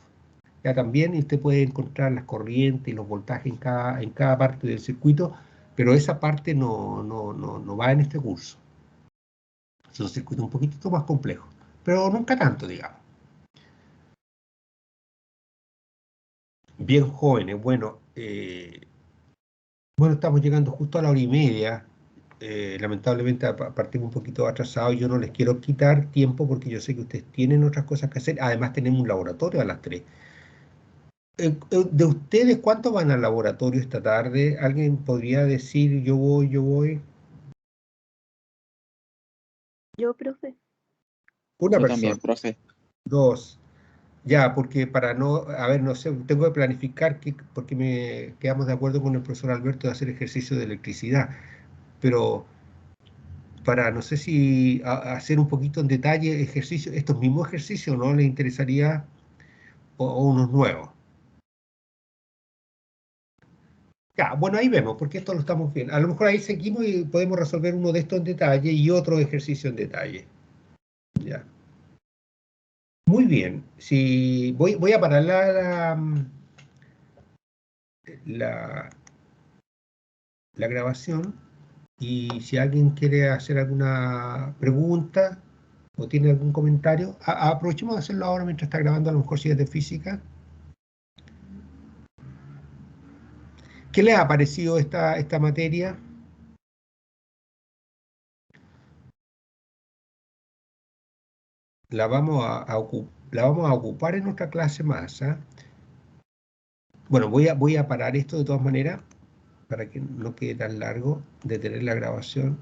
Ya también usted puede encontrar las corrientes y los voltajes en cada parte del circuito, pero esa parte no va en este curso. Es un circuito un poquitito más complejo, pero nunca tanto, digamos. Bien jóvenes, bueno, estamos llegando justo a la 1:30. Lamentablemente partimos un poquito atrasados. Yo no les quiero quitar tiempo porque yo sé que ustedes tienen otras cosas que hacer. Además tenemos un laboratorio a las 3. De ustedes, ¿cuántos van al laboratorio esta tarde? ¿Alguien podría decir yo voy, yo voy? Yo, profe. Una Yo persona. también, profe. Dos. Ya, porque para no, a ver, no sé, tengo que planificar porque me quedamos de acuerdo con el profesor Alberto de hacer ejercicio de electricidad, pero para, no sé si hacer un poquito en detalle ejercicio, estos mismos ejercicios, ¿no les interesaría o unos nuevos? Ya, bueno, ahí vemos, porque esto lo estamos viendo. A lo mejor ahí seguimos y podemos resolver uno de estos en detalle y otro ejercicio en detalle. Ya. Muy bien. Si voy a parar la grabación, y si alguien quiere hacer alguna pregunta o tiene algún comentario, aprovechemos de hacerlo ahora mientras está grabando, a lo mejor si es de física. ¿Qué les ha parecido esta materia? La vamos a ocupar en otra clase más, ¿eh? Bueno, voy a parar esto de todas maneras para que no quede tan largo, detener la grabación.